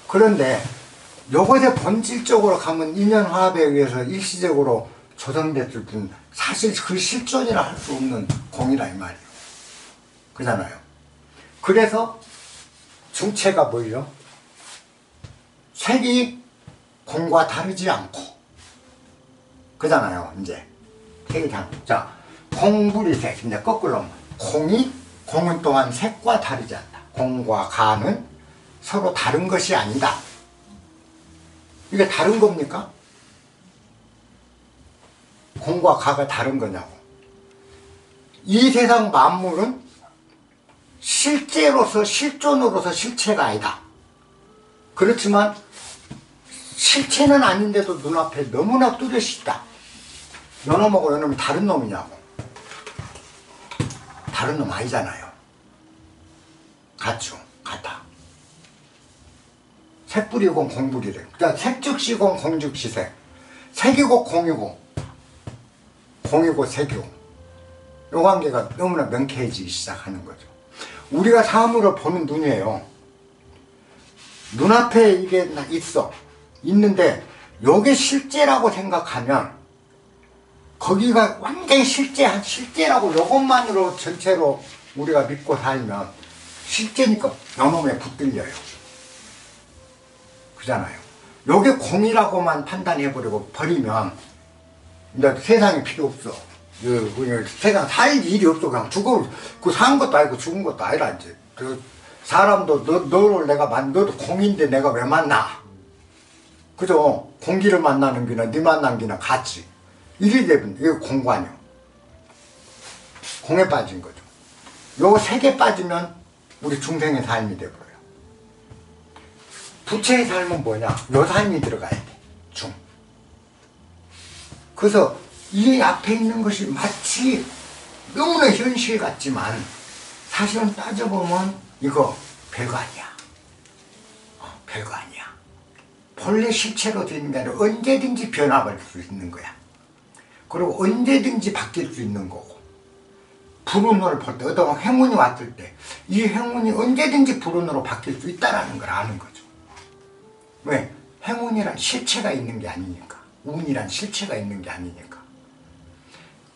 그런데 요것의 본질적으로 가면 인연화합에 의해서 일시적으로 조성됐을 뿐 사실 그 실존이라 할 수 없는 공이라 이 말이에요. 그잖아요. 그래서 중체가 뭐예요? 색이 공과 다르지 않고 그잖아요. 이제 색이 자, 공불이 색. 이제 거꾸로 공은 또한 색과 다르지 않다. 공과 가는 서로 다른 것이 아니다. 이게 다른 겁니까? 공과 가가 다른 거냐고. 이 세상 만물은 실제로서 실존으로서 실체가 아니다. 그렇지만 실체는 아닌데도 눈앞에 너무나 뚜렷이 있다. 요놈하고 요놈이 다른 놈이냐고. 다른 놈 아니잖아요. 같죠. 같아. 색불이고 공불이래. 그러니까 색즉시공 공즉시 색. 색이고 공이고 공이고 색이고 요 관계가 너무나 명쾌해지기 시작하는 거죠. 우리가 사물을 보는 눈이에요. 눈앞에 이게 있는데 요게 실제라고 생각하면 거기가 완전히 실제라고 요것만으로 전체로 우리가 믿고 살면 실제니까 요놈에 붙들려요. 그잖아요. 요게 공이라고만 판단해버리고 버리면 이제 세상에 필요 없어. 세상 살 일이 없어. 그냥 산 것도 아니고 죽은 것도 아니라 이제. 사람도 너를 내가 너도 공인데 내가 왜 만나? 그죠? 공기를 만나는 기나 네 만난 기나 같이. 이리 되면 이거 공관이요. 공에 빠진 거죠. 요 색에 빠지면 우리 중생의 삶이 돼버려요. 부처의 삶은 뭐냐? 요 삶이 들어가야 돼. 중. 그래서 이 앞에 있는 것이 마치 너무나 현실 같지만 사실은 따져보면 이거 별거 아니야. 별거 아니야. 본래 실체로 되는 게 아니라 언제든지 변화할 수 있는 거야. 그리고 언제든지 바뀔 수 있는 거고. 불운으로 볼 때 어떤 행운이 왔을 때 이 행운이 언제든지 불운으로 바뀔 수 있다는 걸 아는 거죠. 왜? 행운이란 실체가 있는 게 아니니까. 운이란 실체가 있는 게 아니니까.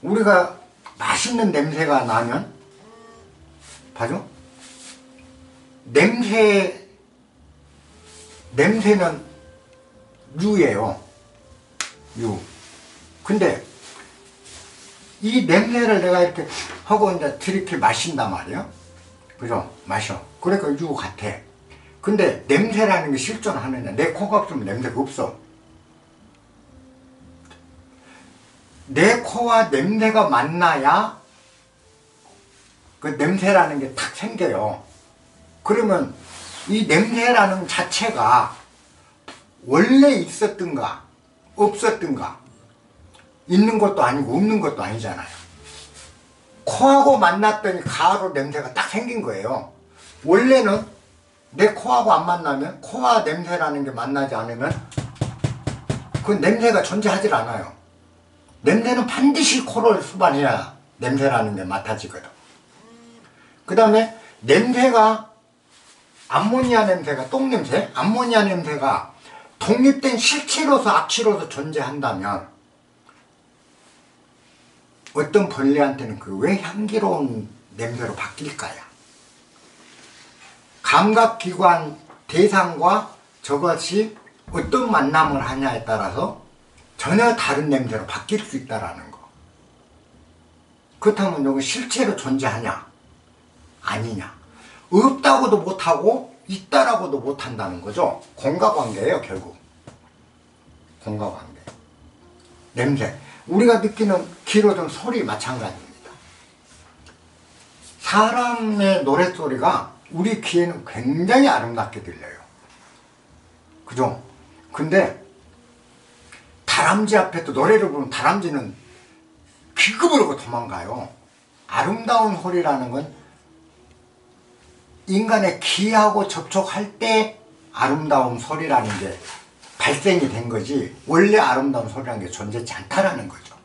우리가 맛있는 냄새가 나면 봐줘? 냄새는 유예요. 유. 근데 이 냄새를 내가 이렇게 하고 이제 이렇게 마신단 말이야. 그죠? 마셔. 그러니까 유 같아. 근데 냄새라는 게 실존하느냐? 내 코가 없으면 냄새가 없어. 내 코와 냄새가 만나야 그 냄새라는 게 탁 생겨요. 그러면 이 냄새라는 자체가 원래 있었던가 없었던가 있는 것도 아니고 없는 것도 아니잖아요. 코하고 만났더니 가로 냄새가 딱 생긴 거예요. 원래는 내 코하고 안 만나면 코와 냄새라는 게 만나지 않으면 그 냄새가 존재하질 않아요. 냄새는 반드시 코를 수반해야 냄새라는 게 맡아지거든. 그 다음에 냄새가 암모니아 냄새가 똥냄새, 암모니아 냄새가 독립된 실체로서 악취로서 존재한다면 어떤 벌레한테는 그 왜 향기로운 냄새로 바뀔까요? 감각기관 대상과 저것이 어떤 만남을 하냐에 따라서 전혀 다른 냄새로 바뀔 수 있다는 거. 그렇다면 이거 실체로 존재하냐? 아니냐? 없다고도 못하고 있다라고도 못한다는 거죠. 공과관계예요, 결국. 공과관계. 냄새. 우리가 느끼는 귀로 든 소리 마찬가지입니다. 사람의 노랫소리가 우리 귀에는 굉장히 아름답게 들려요. 그죠? 근데 다람쥐 앞에도 노래를 부르면 다람쥐는 비급을 하고 도망가요. 아름다운 소리라는 건 인간의 귀하고 접촉할 때 아름다운 소리라는 게 발생이 된 거지 원래 아름다운 소리라는 게 존재하지 않다라는 거죠.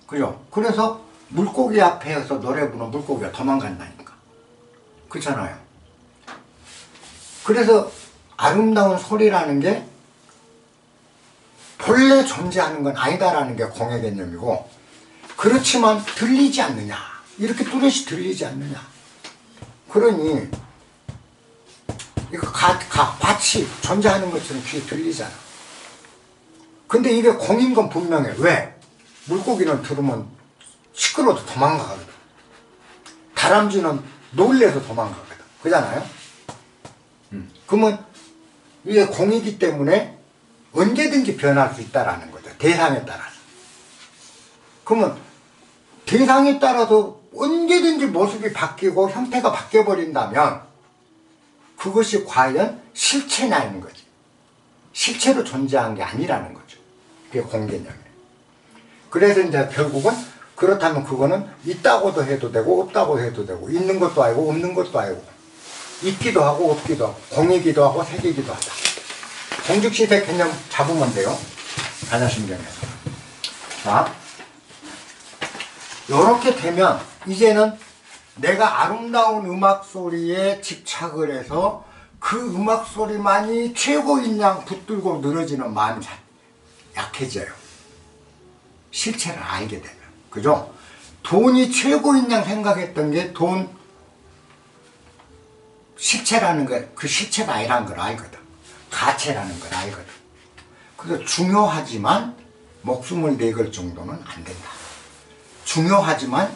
그죠? 그래서 물고기 앞에서 노래 부르는 물고기가 도망간다니까. 그렇잖아요. 그래서 아름다운 소리라는 게 본래 존재하는 건 아니다라는 게 공의 개념이고, 그렇지만 들리지 않느냐, 이렇게 뚜렷이 들리지 않느냐. 그러니 이거 같이 존재하는 것처럼 귀에 들리잖아. 근데 이게 공인 건 분명해. 왜? 물고기는 들으면 시끄러워도 도망가거든. 다람쥐는 놀래서 도망가거든. 그잖아요? 그러면 이게 공이기 때문에 언제든지 변할 수 있다라는 거죠. 대상에 따라서. 그러면 대상에 따라서 언제든지 모습이 바뀌고 형태가 바뀌어버린다면 그것이 과연 실체냐는 거지. 실체로 존재한 게 아니라는 거죠. 그게 공개념이에요. 그래서 이제 결국은 그렇다면 그거는 있다고도 해도 되고 없다고 해도 되고, 있는 것도 아니고 없는 것도 아니고, 있기도 하고 없기도 하고, 공이기도 하고 색이기도 하다. 공즉시색 개념 잡으면 돼요. 반야심경에서. 자, 요렇게 되면 이제는 내가 아름다운 음악 소리에 집착을 해서 그 음악 소리만이 최고인 양 붙들고 늘어지는 마음이 약해져요. 실체를 알게 되면. 그죠? 돈이 최고인 양 생각했던 게 돈 실체라는 거, 그 실체가 아니라는 걸 알거든. 가체라는 걸 알거든. 그래서 중요하지만 목숨을 내걸 정도는 안 된다. 중요하지만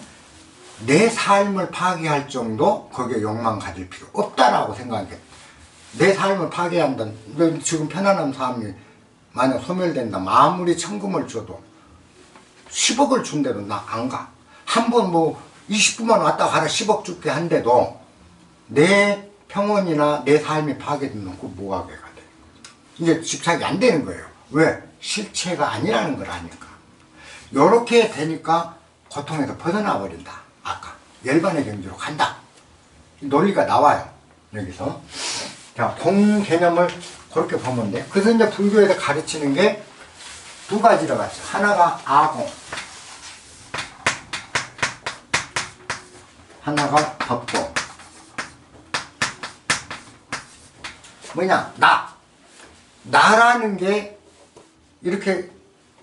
내 삶을 파괴할 정도 거기에 욕망 가질 필요 없다라고 생각해. 내 삶을 파괴한다는, 너 지금 편안한 삶이 만약 소멸된다, 아무리 천금을 줘도 10억을 준대도 나 안 가. 한 번 뭐 20분만 왔다 가라 10억 줄게 한데도 내 평온이나 내 삶이 파괴되면 그 뭐하게 가 돼. 이제 집착이 안 되는 거예요. 왜? 실체가 아니라는 걸 아니까. 요렇게 되니까 고통에서 벗어나 버린다. 아까 열반의 경지로 간다. 논리가 나와요. 여기서. 자, 공 개념을 그렇게 보면 돼. 그래서 이제 불교에서 가르치는 게 두 가지로 갔죠. 하나가 아공, 하나가 법공. 뭐냐? 나라는 게 이렇게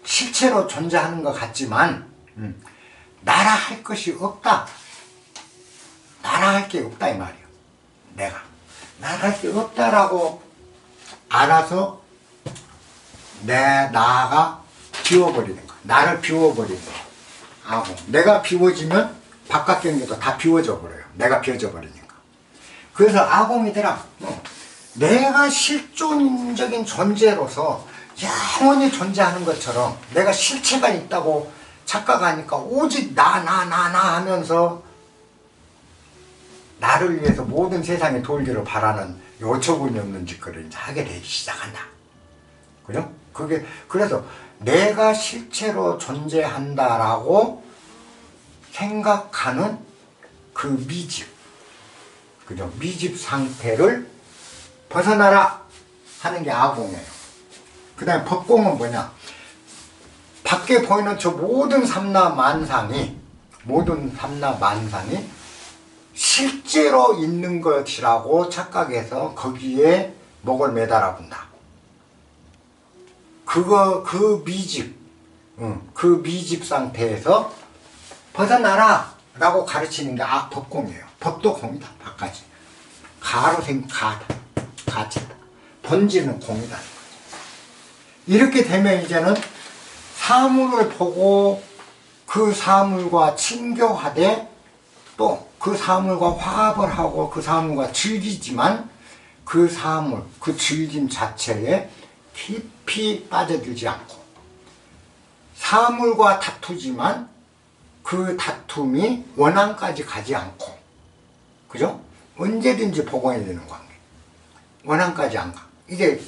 실체로 존재하는 것 같지만 나라 할 것이 없다. 나라 할 게 없다 이 말이에요. 내가 나라 할 게 없다라고 알아서 나가 비워버리는 거야. 나를 비워버리는 거야. 아고 내가 비워지면 바깥 경계도 다 비워져 버려요. 내가 비워져 버리니까. 그래서 아공이더라. 내가 실존적인 존재로서 영원히 존재하는 것처럼 내가 실체가 있다고 착각하니까 오직 나 하면서 나를 위해서 모든 세상의 돌기를 바라는 요처구니 없는 짓거리를 이제 하게 되기 시작한다. 그죠? 그래서 내가 실체로 존재한다라고 생각하는 그 미집, 그죠? 미집 상태를 벗어나라 하는 게 아공이에요. 그 다음에 법공은 뭐냐? 밖에 보이는 저 모든 삼라만상이 실제로 있는 것이라고 착각해서 거기에 목을 매달아 본다. 그 미집 상태에서 벗어나라 라고 가르치는 게 법공이에요. 법도 공이다. 바까지. 가로 가체다. 본질은 공이다. 이렇게 되면 이제는 사물을 보고 그 사물과 친교하되 또 그 사물과 화합을 하고 그 사물과 즐기지만 그 사물, 그 즐김 자체에 깊이 빠져들지 않고 사물과 다투지만 그 다툼이 원한까지 가지 않고, 그죠? 언제든지 복원이 되는 관계. 원한까지 안 가. 이제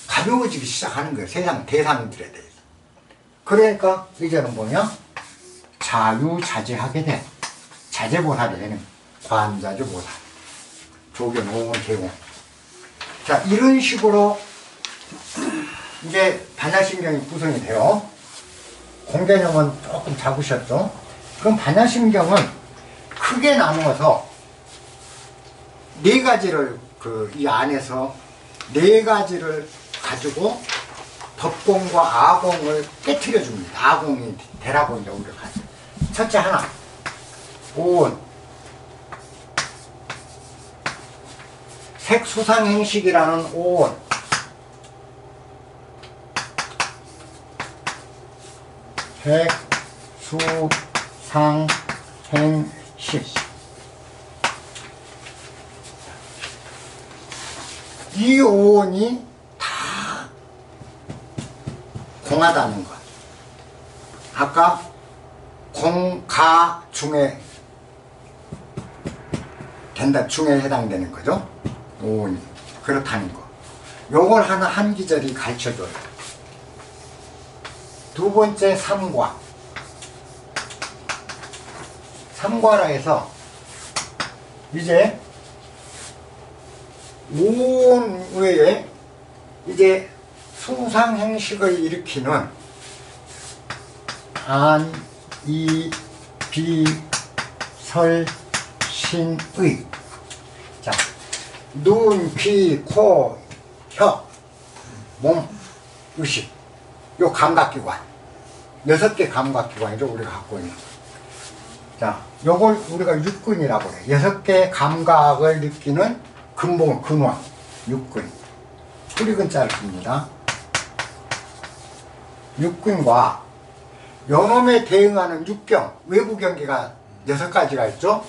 가벼워지기 시작하는 거예요. 세상 대상들에 대해서. 그러니까 이제는 뭐냐? 자유자재하게 돼. 자재보살이 되는 거예요. 관자주보살. 조견, 오원, 개공. 자, 이런 식으로 이제 반야심경이 구성이 돼요. 공개념은 조금 잡으셨죠? 그럼 반야심경은 크게 나누어서 네 가지를 이 안에서 네 가지를 가지고 법공과 아공을 깨트려 줍니다. 아공이 되라고 이제 우리가 가죠. 첫째 하나, 오온. 색수상행식이라는 오온. 색수상행식. 이 오온이 다 공하다는 것. 아까 공가 중에 된다, 중에 해당되는 거죠. 오온이 그렇다는 거. 요걸 하나 한 기절이 가르쳐줘요. 두 번째 삼과. 삼과라 해서 이제 오온 외에 이제 수상행식을 일으키는 안, 이, 비, 설, 신의. 자, 눈, 귀, 코, 혀, 몸, 의식. 요 감각기관. 6개 감각기관이죠, 우리가 갖고 있는. 자, 요걸 우리가 육근이라고 그래. 6개 감각을 느끼는 근본, 근원, 육근. 뿌리근자를 씁니다. 육근과 요놈에 대응하는 육경, 외부 경계가 6가지가 있죠.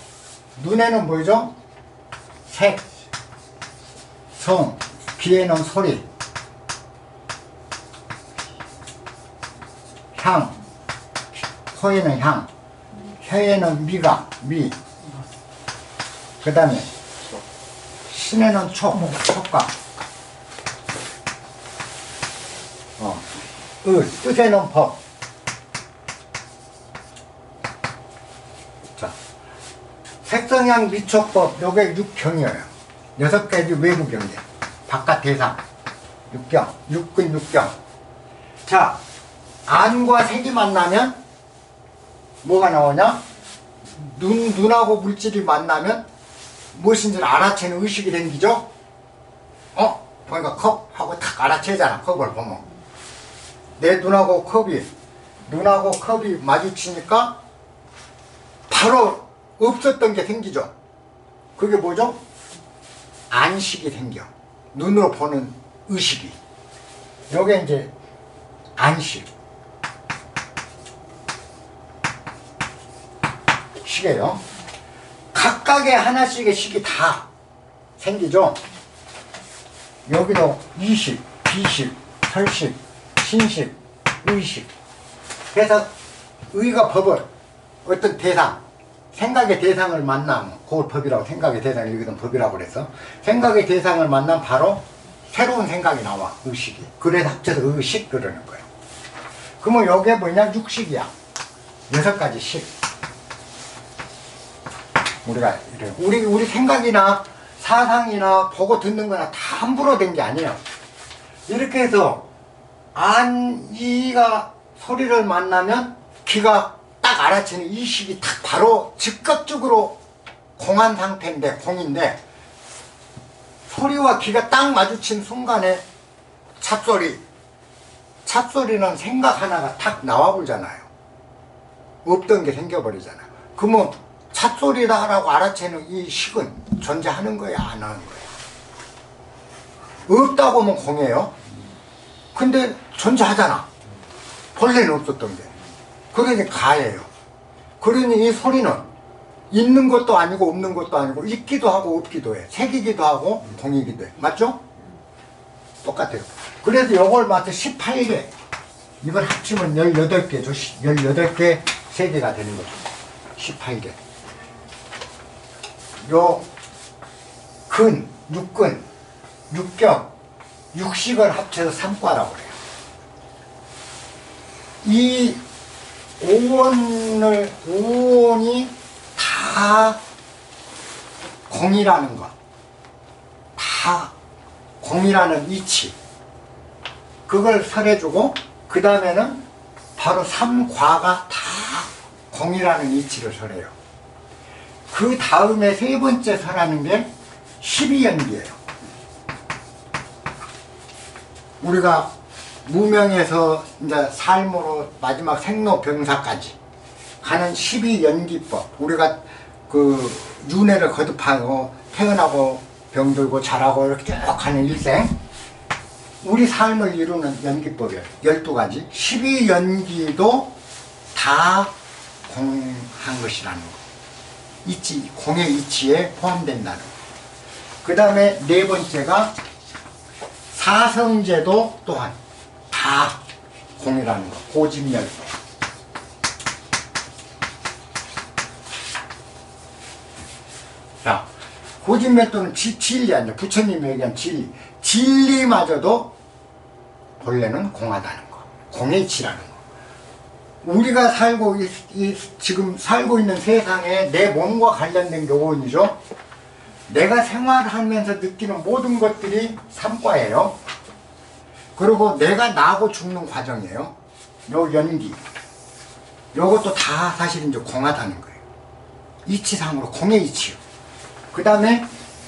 눈에는 뭐죠? 색, 성, 귀에는 소리, 향, 코에는 향, 혀에는 미각, 미. 그 다음에 신에는 촉각. 뜻에는 법. 자, 색성향 미촉법, 요게 6경이에요. 6가지 외부 경계. 바깥 대상. 6경. 육근 6경. 자, 안과 색이 만나면 뭐가 나오냐? 눈하고 물질이 만나면 무엇인지를 알아채는 의식이 생기죠? 그러니까 컵 하고 탁 알아채잖아. 컵을 보면 내 눈하고 컵이 마주치니까 바로 없었던 게 생기죠. 그게 뭐죠? 안식이 생겨. 눈으로 보는 의식이. 요게 이제 안식 시계요. 각각의 하나씩의 식이 다 생기죠. 여기도 이식, 비식, 설식, 신식, 의식. 그래서 의가 법을 어떤 대상, 생각의 대상을 만나면 그걸 법이라고, 생각의 대상을 여기는 법이라고 그래서 생각의 대상을 만나면 바로 새로운 생각이 나와. 의식이. 그래서 합쳐서 의식 그러는 거예요. 그러면 여기에 뭐냐? 육식이야. 6가지 식. 우리가 우리 생각이나 사상이나 보고 듣는 거나 다 함부로 된 게 아니에요. 이렇게 해서 이가 소리를 만나면 귀가 딱 알아채는 이 식이 딱 바로 즉각적으로 공한 상태인데, 공인데, 소리와 귀가 딱 마주친 순간에 찻소리는 생각 하나가 탁 나와버리잖아요. 없던 게 생겨버리잖아요. 그러면 찻소리다라고 알아채는 이 식은 존재하는 거야, 안 하는 거야? 없다고 하면 공이에요. 근데 존재하잖아. 본래는 없었던 게. 그러니 가예요. 그러니 이 소리는 있는 것도 아니고 없는 것도 아니고 있기도 하고 없기도 해. 색이기도 하고 공이기도 해. 맞죠? 똑같아요. 그래서 이걸 마치 18개, 이걸 합치면 18개죠. 18개 세계가 되는 거죠. 18개. 요 근, 육근, 육경, 육식을 합쳐서 삼과라고 그래요. 이 오온이 다 공이라는 것, 다 공이라는 이치, 그걸 설해주고, 그 다음에는 바로 삼과가 다 공이라는 이치를 설해요. 그 다음에 세 번째 설하는 게 12연기예요. 우리가 무명에서 이제 삶으로 마지막 생로병사까지 가는 12연기법, 우리가 그 윤회를 거듭하고 태어나고 병들고 자라고 이렇게 쭉 가는 일생, 우리 삶을 이루는 연기법이에요. 12가지 12연기도 다 공한 것이라는 거, 이치, 공의 이치에 포함된다는 거. 그 다음에 네 번째가 사성제도 또한 다 공이라는 거, 고진멸도. 자, 고진멸도는 진리 아니야. 부처님이 얘기한 진리. 진리마저도 본래는 공하다는 거, 공의 이치라는 거. 우리가 살고 지금 살고 있는 세상에 내 몸과 관련된 교훈이죠. 내가 생활하면서 느끼는 모든 것들이 삼과예요. 그리고 내가 나고 죽는 과정이에요. 요 연기, 요것도 다 사실 이제 공하다는 거예요. 이치상으로 공의 이치요. 그 다음에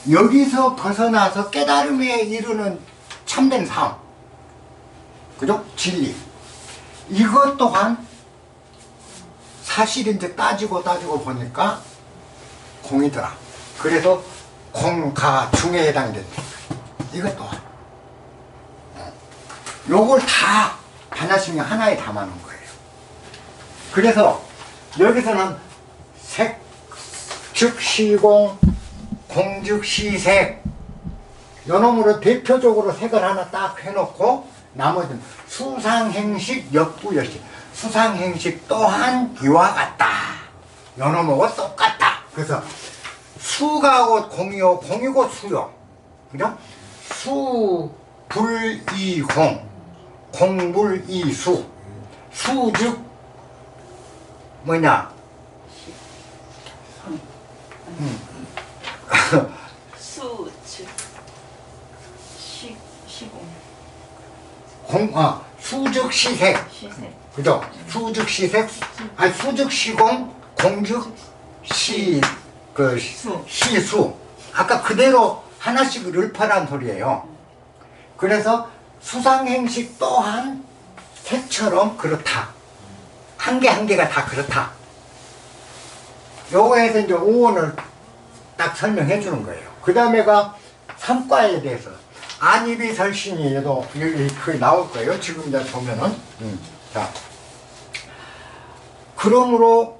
여기서 벗어나서 깨달음에 이르는 참된 삶, 그죠? 진리. 이것 또한 사실 이제 따지고 보니까 공이더라. 그래서 공가 중에 해당된다. 이것 또한. 요걸 다 반야심경 하나에 담아놓은 거예요. 그래서 여기서는 색, 즉 시공, 공즉 시색, 요놈으로 대표적으로 색을 하나 딱 해놓고 나머지는 수상행식, 역부여식. 수상행식 또한 이와 같다. 요놈하고 똑같다. 그래서 수가 곧 공이요, 공이 곧 수요. 그죠? 수, 불, 이, 공. 공불, 이, 수. 수, 즉 뭐냐? 수, 즉 시공. 수즉 시색. 시색. 그죠? 수즉 시색, 아니 수즉 시공, 공즉 시, 시수. 아까 그대로 하나씩 읊어란 소리예요. 그래서 수상행식 또한 색처럼 그렇다. 한 개 한 개가 다 그렇다. 요거에서 이제 오원을 딱 설명해 주는 거예요. 그 다음에가 삼과에 대해서 안이비설신이에도 여기 거의 나올 거예요. 지금 이제 보면은. 자, 그러므로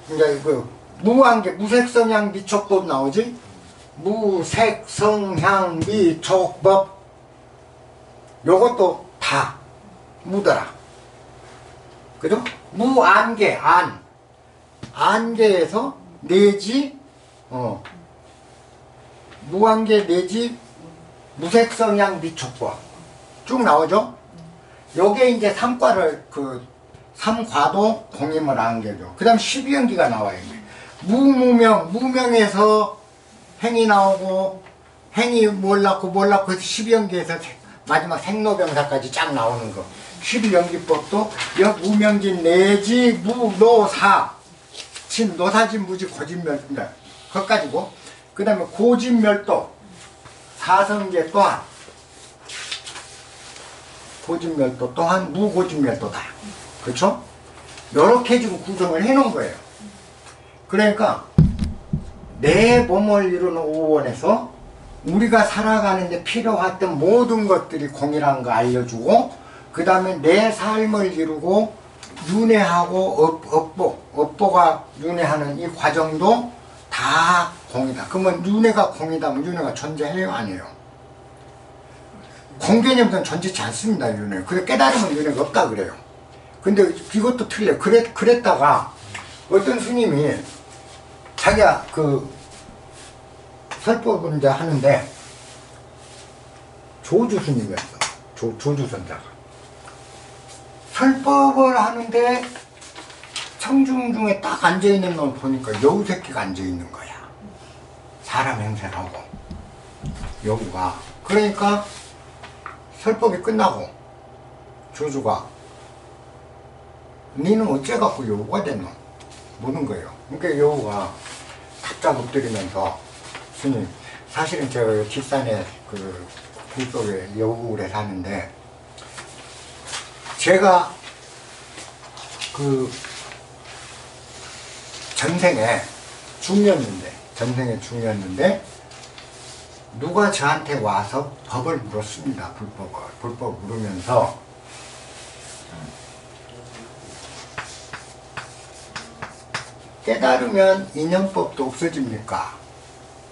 이제 그 무한계 무색성향 미촉법 나오지. 무색성향 미촉법, 요것도 다 무더라. 그죠? 무안계, 안계에서 내지 무안계 내지 무색성향 미촉법 쭉 나오죠? 요게 이제 삼과를 삼과도 공임을 한 게죠. 그 다음 12연기가 나와요. 무명에서 행이 나오고, 행이 몰랐고 해서 12연기에서 마지막 생로병사까지 쫙 나오는 거. 12연기법도 무명진 내지 무노사, 진 노사진 무지 고진멸도, 그것까지고. 그 다음에 고진멸도, 사성제 또한 고진멸도 또한 무고진멸도다. 그렇죠? 이렇게 지금 구성을 해놓은 거예요. 그러니까 내 몸을 이루는 오원에서 우리가 살아가는데 필요했던 모든 것들이 공이라는 거 알려주고, 그 다음에 내 삶을 이루고 윤회하고 업보가 윤회하는 이 과정도 다 공이다. 그러면 윤회가 공이다면 윤회가 존재해요, 아니에요? 공개념은 존재치 않습니다, 윤회. 그래 깨달으면 윤회가 없다 그래요. 근데 이것도 틀려. 그랬다가 어떤 스님이 자기가 설법을 이제 하는데, 조주 스님이었어. 조주 선자가. 설법을 하는데 청중 중에 딱 앉아있는 놈을 보니까 여우 새끼가 앉아있는 거야. 사람 행세를 하고. 여우가. 그러니까 설법이 끝나고 조주가 니는 어째 갖고 여우가 됐노? 묻는 거예요. 그러니까 여우가 답답 엎드리면서 스님, 사실은 제가 뒷산에 그 굴속에 여우굴에 사는데 제가 그 전생에 중이었는데 누가 저한테 와서 법을 물었습니다. 불법을 물으면서 깨달으면 인연법도 없어집니까?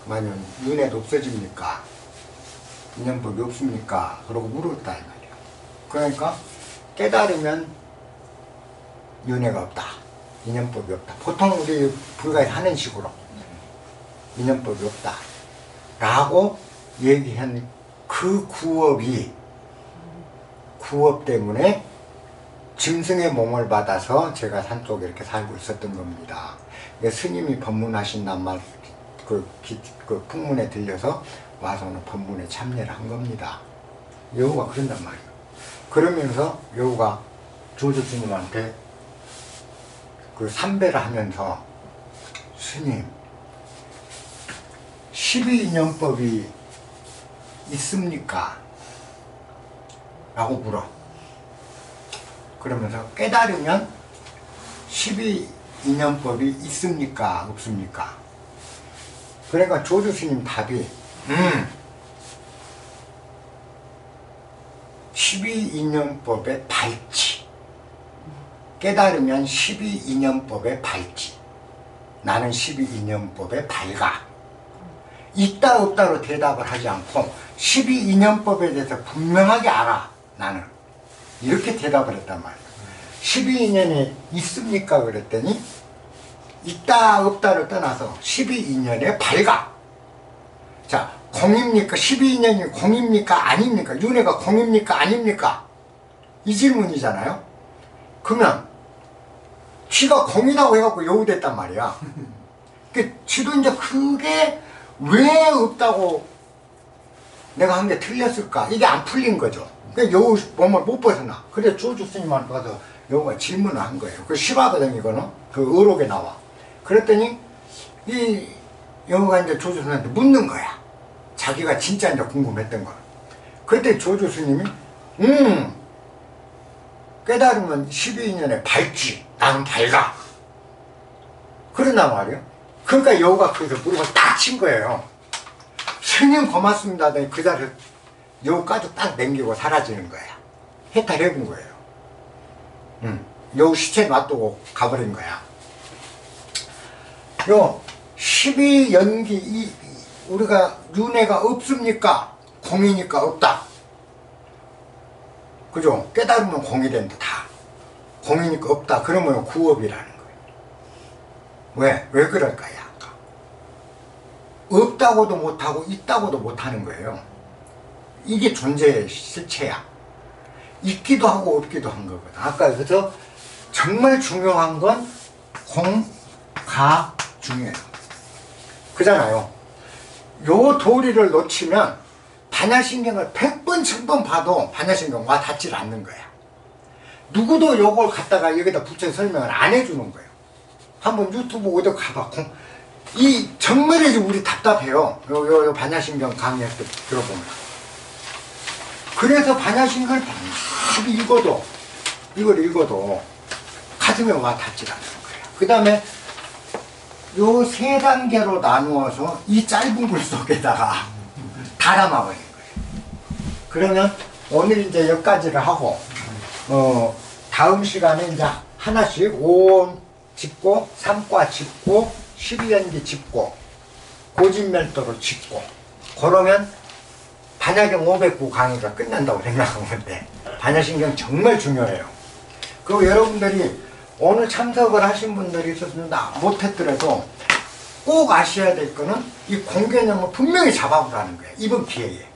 아니면 윤회도 없어집니까? 인연법이 없습니까? 그러고 물었다 이 말이야. 그러니까 깨달으면 윤회가 없다. 인연법이 없다. 보통 우리 불가에 하는 식으로 인연법이 없다 라고 얘기한 그 구업 때문에 짐승의 몸을 받아서 제가 산속에 이렇게 살고 있었던 겁니다. 스님이 법문하신 낱말 그 풍문에 들려서 와서 오늘 법문에 참여를 한 겁니다. 여우가 그런단 말이에요. 그러면서 여우가 조조 스님한테 그 삼배를 하면서 스님 12인연법이 있습니까? 라고 물어. 그러면서 깨달으면 12인연법이 있습니까? 없습니까? 그러니까 조조 스님 답이 12인연법의 발치. 깨달으면 12인연법의 발치. 나는 12인연법의 발가. 있다 없다로 대답을 하지 않고 12인연법에 대해서 분명하게 알아. 나는 이렇게 대답을 했단 말이야. 12인연이 있습니까? 그랬더니 있다 없다를 떠나서 12인연의 발가. 자, 공입니까? 12인연이 공입니까? 아닙니까? 윤회가 공입니까? 아닙니까? 이 질문이잖아요. 그러면 지가 공이라고 해갖고 여우됐단 말이야. 지도 이제 그게 왜 없다고 내가 한 게 틀렸을까? 이게 안 풀린 거죠. 여우 몸을 못 벗어나. 그래 조주 스님한테 가서 여우가 질문을 한 거예요. 그 실화거든 이거는. 그 의록에 나와. 그랬더니 이 여우가 이제 조주 스님한테 묻는 거야. 자기가 진짜 이제 궁금했던 거. 그때 조주 스님이 깨달으면 12인연의 발지. 나는 발가. 그런단 말이에요. 그러니까 여우가 거기서 무릎을 딱 친 거예요. 스님 고맙습니다. 그 자리를 여우 가죽 딱 남기고 사라지는 거야. 해탈해본 거예요. 여우 시체 놔두고 가버린 거야. 요 12연기 우리가 윤회가 없습니까? 공이니까 없다. 그죠? 깨달으면 공이 된다. 다. 공이니까 없다. 그러면 구업이라는 거예요. 왜? 왜 그럴까요? 없다고도 못하고 있다고도 못하는 거예요. 이게 존재의 실체야. 있기도 하고 없기도 한 거거든. 아까 그래서 정말 중요한 건 공, 가 중요해요. 그잖아요. 요 도리를 놓치면 반야신경을 100번 1000번 봐도 반야신경 와 닿질 않는 거야. 누구도 요걸 갖다가 여기다 붙여 설명을 안 해주는 거예요. 한번 유튜브 어디 가봐. 이 정말이지 우리 답답해요. 요 반야신경 강의할 때 들어보면. 그래서 반야신경을 막 읽어도 이걸 읽어도 가슴에 와 닿질 않는 거예요. 그 다음에 요 세 단계로 나누어서 이 짧은 글 속에다가 다 담아버린 거예요. 그러면 오늘 이제 여기까지를 하고 다음 시간에 이제 하나씩 5원 짚고 3과 짚고 12연기 짚고 고진멸도를 짚고 그러면 반야경 509 강의가 끝난다고 생각하면 돼. 반야신경 정말 중요해요. 그리고 여러분들이 오늘 참석을 하신 분들이 있었습니다. 못했더라도 꼭 아셔야 될 거는 이 공개념을 분명히 잡아보라는 거예요. 이번 기회에.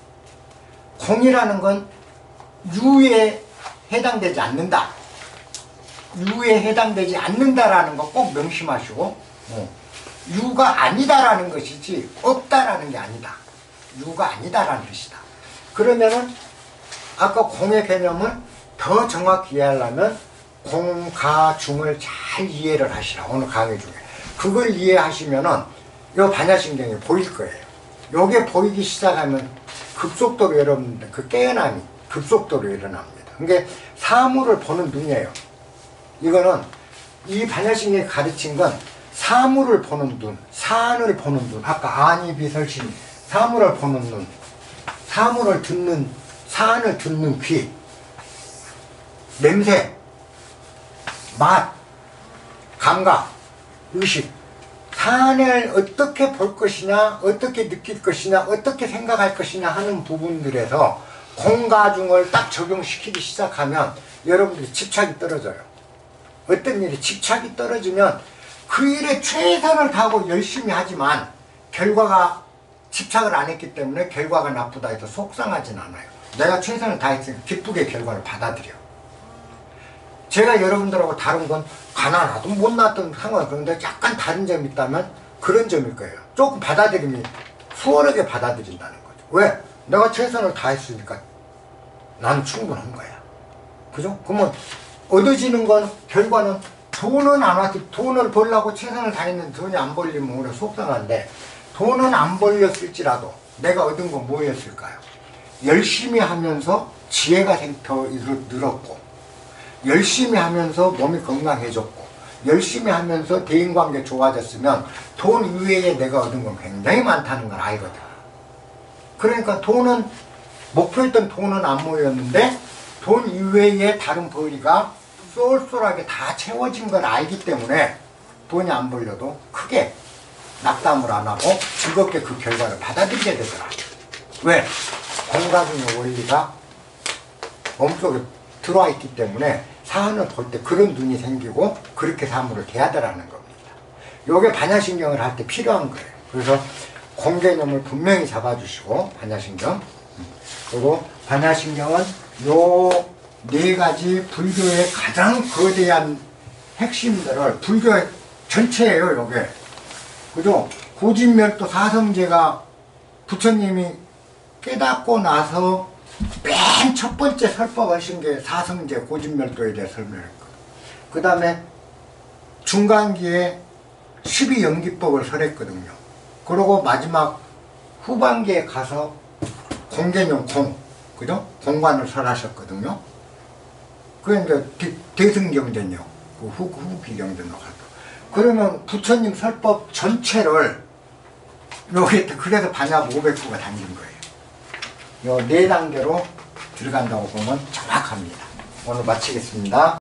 공이라는 건 유에 해당되지 않는다. 유에 해당되지 않는다라는 거 꼭 명심하시고 유가 아니다라는 것이지 없다라는 게 아니다. 유가 아니다라는 뜻이다. 그러면은 아까 공의 개념을 더 정확히 이해하려면 공, 가, 중을 잘 이해를 하시라. 오늘 강의 중에. 그걸 이해하시면은 요 반야신경이 보일 거예요. 요게 보이기 시작하면 급속도로 여러분들 그 깨어남이 급속도로 일어납니다. 그게 사물을 보는 눈이에요. 이거는 이 반야신경이 가르친 건 사물을 보는 눈, 사안을 보는 눈. 아까 아니 비설신 사물을 보는 눈, 사물을 듣는, 사안을 듣는 귀, 냄새, 맛, 감각, 의식, 사안을 어떻게 볼 것이냐, 어떻게 느낄 것이냐, 어떻게 생각할 것이냐 하는 부분들에서 공가중을 딱 적용시키기 시작하면 여러분들이 집착이 떨어져요. 어떤 일이 집착이 떨어지면 그 일에 최선을 다하고 열심히 하지만 결과가 집착을 안 했기 때문에 결과가 나쁘다 해서 속상하진 않아요. 내가 최선을 다했으니까 기쁘게 결과를 받아들여. 제가 여러분들하고 다른 건 가난하든 못났든 상관, 그런데 약간 다른 점이 있다면 그런 점일 거예요. 조금 받아들임이 수월하게 받아들인다는 거죠. 왜? 내가 최선을 다했으니까 난 충분한 거야. 그죠? 그러면 얻어지는 건 결과는 돈은 안 와도 돈을 벌려고 최선을 다했는데 돈이 안 벌리면 오히려 속상한데 돈은 안 벌렸을지라도 내가 얻은 건 뭐였을까요? 열심히 하면서 지혜가 더 늘었고, 열심히 하면서 몸이 건강해졌고, 열심히 하면서 대인관계 좋아졌으면 돈 이외에 내가 얻은 건 굉장히 많다는 걸 알거든. 그러니까 돈은 목표했던 돈은 안 모였는데 돈 이외에 다른 벌이가 쏠쏠하게 다 채워진 걸 알기 때문에 돈이 안 벌려도 크게 낙담을 안 하고 즐겁게 그 결과를 받아들이게 되더라. 왜? 공가중의 원리가 몸속에 들어와 있기 때문에 사안을 볼 때 그런 눈이 생기고 그렇게 사물을 대하더라는 겁니다. 요게 반야신경을 할 때 필요한 거예요. 그래서 공개념을 분명히 잡아주시고 반야신경, 그리고 반야신경은 요 네 가지 불교의 가장 거대한 핵심들을 불교의 전체예요. 요게 그죠? 고진멸도 사성제가 부처님이 깨닫고 나서 맨 첫 번째 설법하신 게 사성제 고진멸도에 대해 설명했거든요. 그 다음에 중간기에 12연기법을 설했거든요. 그리고 마지막 후반기에 가서 공개념 그죠? 공관을 설하셨거든요. 그게 이제 대승경전이요. 그 후기경전으로 가고. 그러면 부처님 설법 전체를 여기 그래서 반야 500구가 담긴 거예요. 요 네 단계로 들어간다고 보면 정확합니다. 오늘 마치겠습니다.